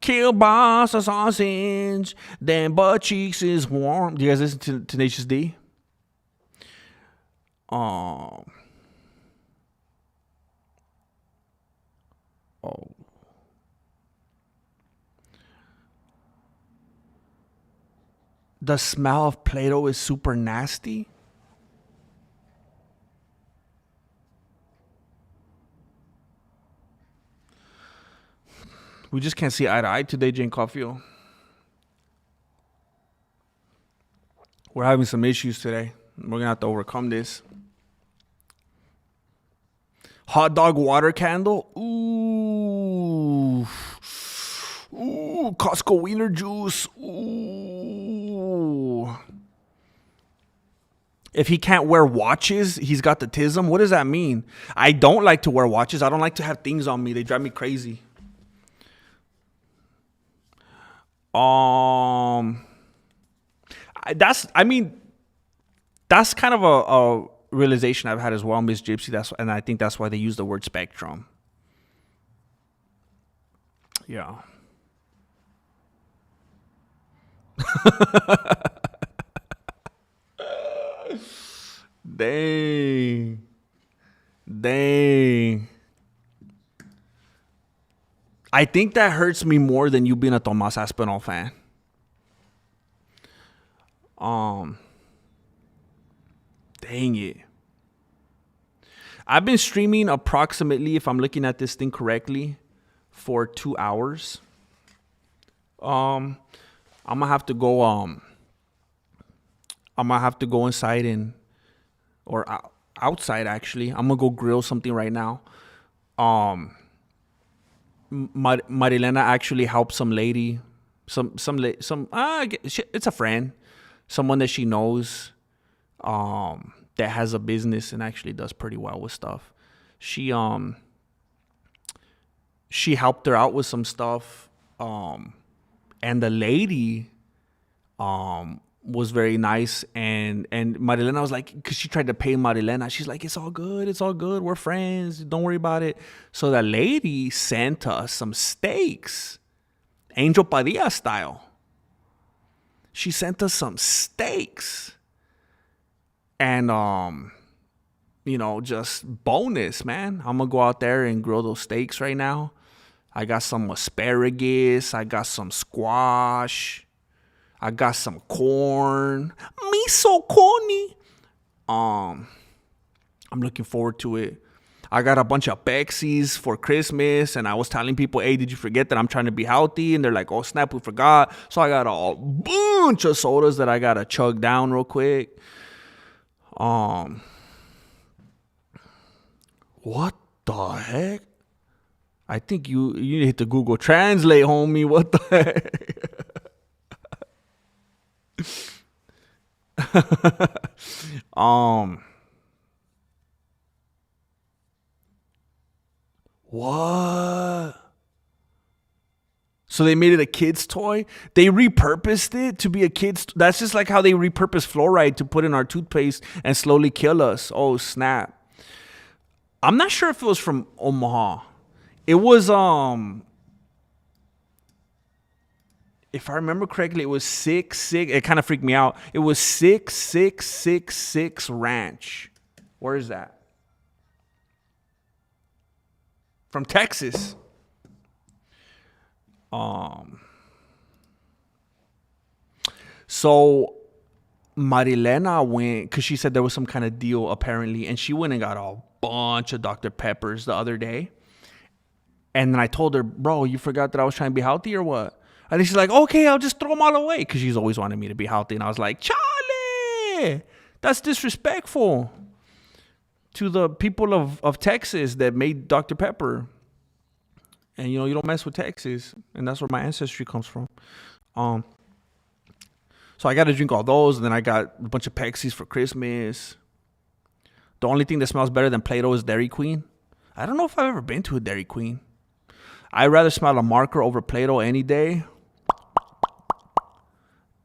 Kielbasa sausage, then butt cheeks is warm. Do you guys listen to Tenacious D? Um, oh, the smell of Play-Doh is super nasty. We just can't see eye to eye today, Jane Caulfield. We're having some issues today. We're gonna have to overcome this. Hot dog water candle. Ooh. Ooh, Costco wiener juice. Ooh. If he can't wear watches, he's got the tism. What does that mean? I don't like to wear watches. I don't like to have things on me. They drive me crazy. Um, I mean, that's kind of a realization I've had as well, Miss Gypsy. And I think that's why they use the word spectrum. Yeah. Dang. Dang. I think that hurts me more than you being a Tomas Aspinall fan. Um, Dang it. I've been streaming approximately, if I'm looking at this thing correctly, for 2 hours. Um, I'm gonna have to go. I'm gonna have to go inside or outside. Actually, I'm gonna go grill something right now. Um, Marilena actually helped some lady, it's a friend, someone that she knows, that has a business and actually does pretty well with stuff. She she helped her out with some stuff, and the lady was very nice, and Marilena was like, because she tried to pay Marilena, she's like, it's all good, we're friends, don't worry about it. So the lady sent us some steaks, Angel Padilla style. She sent us some steaks, and just bonus, man. I'm gonna go out there and grill those steaks right now. I got some asparagus. I got some squash. I got some corn. Me so corny. I'm looking forward to it. I got a bunch of Bexies for Christmas, and I was telling people, hey, did you forget that I'm trying to be healthy? And they're like, oh, snap, we forgot. So I got a bunch of sodas that I got to chug down real quick. What the heck? I think you need to Google Translate, homie. What the heck? What? So they made it a kid's toy? They repurposed it to be a kid's... That's just like how they repurpose fluoride to put in our toothpaste and slowly kill us. Oh, snap. I'm not sure if it was from Omaha. It was, if I remember correctly, it was 6. It kind of freaked me out. It was 6666 Ranch. Where is that? From Texas. So Marilena went, because she said there was some kind of deal apparently, and she went and got a bunch of Dr. Peppers the other day. And then I told her, bro, you forgot that I was trying to be healthy or what? And then she's like, okay, I'll just throw them all away, because she's always wanted me to be healthy. And I was like, Charlie, that's disrespectful to the people of Texas that made Dr. Pepper. And, you don't mess with Texas. And that's where my ancestry comes from. So I got to drink all those. And then I got a bunch of Pepsis for Christmas. The only thing that smells better than Play-Doh is Dairy Queen. I don't know if I've ever been to a Dairy Queen. I'd rather smell a marker over Play-Doh any day.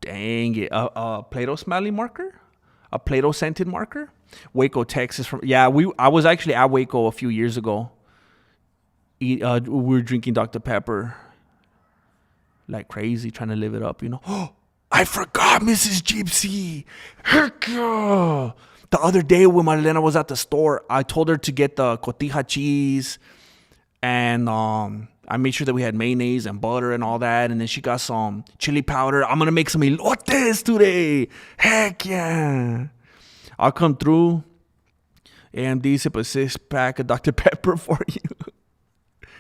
Dang it. A Play-Doh smelling marker? A Play-Doh scented marker? Waco, Texas. I was actually at Waco a few years ago. We were drinking Dr. Pepper like crazy, trying to live it up, Oh, I forgot, Mrs. Gypsy. Heck yeah. The other day when Marilena was at the store, I told her to get the cotija cheese, and I made sure that we had mayonnaise and butter and all that, and then she got some chili powder. I'm gonna make some elotes today. Heck yeah. I'll come through. AMD, sip a 6-pack of Dr. Pepper for you.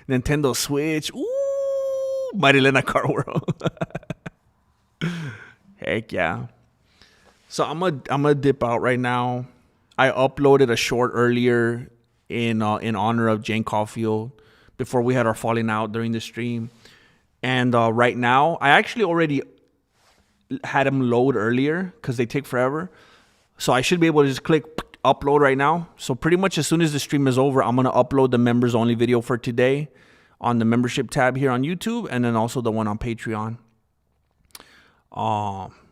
Nintendo Switch. Ooh, Marilena Car World. Heck yeah. So I'm gonna dip out right now. I uploaded a short earlier in honor of Jane Caulfield before we had our falling out during the stream. And right now, I actually already had them load earlier because they take forever. So I should be able to just click upload right now. So pretty much as soon as the stream is over, I'm going to upload the members only video for today on the membership tab here on YouTube, and then also the one on Patreon.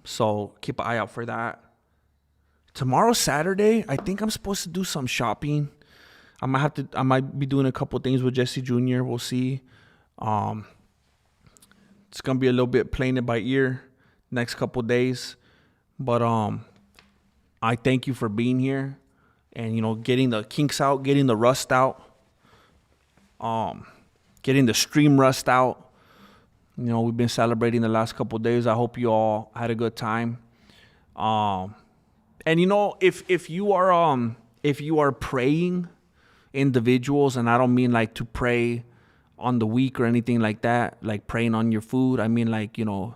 So keep an eye out for that. Tomorrow, Saturday, I think I'm supposed to do some shopping. I might be doing a couple things with Jesse Jr. We'll see. It's gonna be a little bit playing it by ear next couple days. But I thank you for being here and getting the kinks out, getting the rust out, getting the stream rust out. We've been celebrating the last couple days. I hope you all had a good time. And if you are praying individuals, and I don't mean like to pray on the week or anything like that, like praying on your food. I mean like to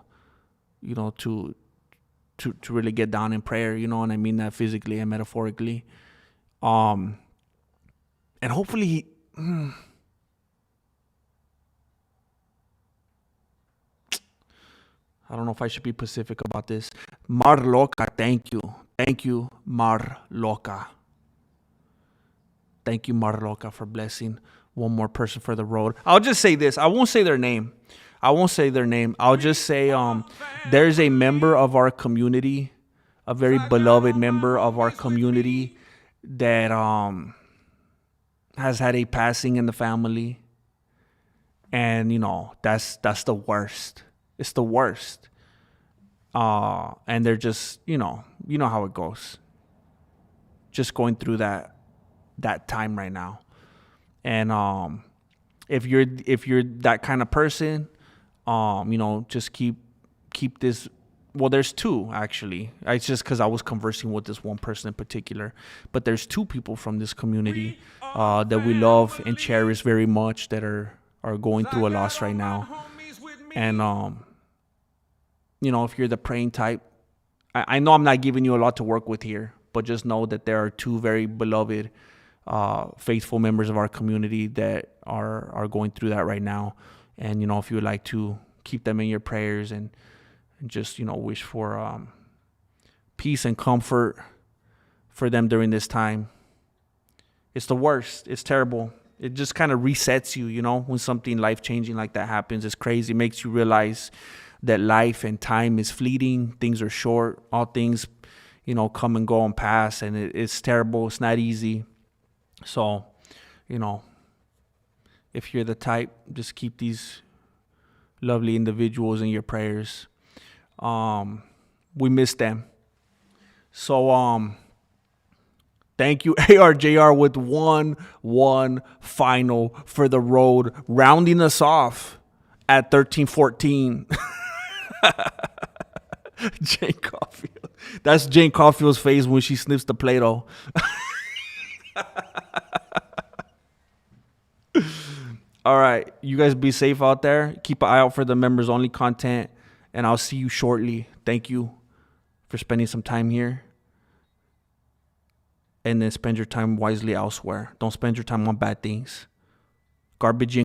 really get down in prayer, and I mean that physically and metaphorically. And hopefully, I don't know if I should be specific about this. Mar Loca, thank you. Thank you, Mar Loca. Thank you, Mar Loca, for blessing one more person for the road. I'll just say this. I won't say their name. I'll just say there's a member of our community, a very beloved member of our community that has had a passing in the family. And, that's the worst. It's the worst. And they're just, you know how it goes. Just going through that time right now. And If you're that kind of person, just keep this. Well, there's two actually. It's just because I was conversing with this one person in particular, but there's two people from this community that we love and cherish very much that are going through a loss right now. And if you're the praying type, I know I'm not giving you a lot to work with here, but just know that there are two very beloved, faithful members of our community that are going through that right now. And if you would like to keep them in your prayers and just wish for peace and comfort for them during this time. It's the worst. It's terrible. It just kind of resets you, when something life-changing like that happens. It's crazy. It makes you realize that life and time is fleeting. Things are short. All things, come and go and pass. And it's terrible. It's not easy. So, if you're the type, just keep these lovely individuals in your prayers. We miss them. So, thank you, ARJR, with one final for the road, rounding us off at 13-14. Jane Caulfield. That's Jane Caulfield's face when she sniffs the Play-Doh. All right. You guys be safe out there. Keep an eye out for the members only content. And I'll see you shortly. Thank you for spending some time here. And then spend your time wisely elsewhere. Don't spend your time on bad things. Garbage in.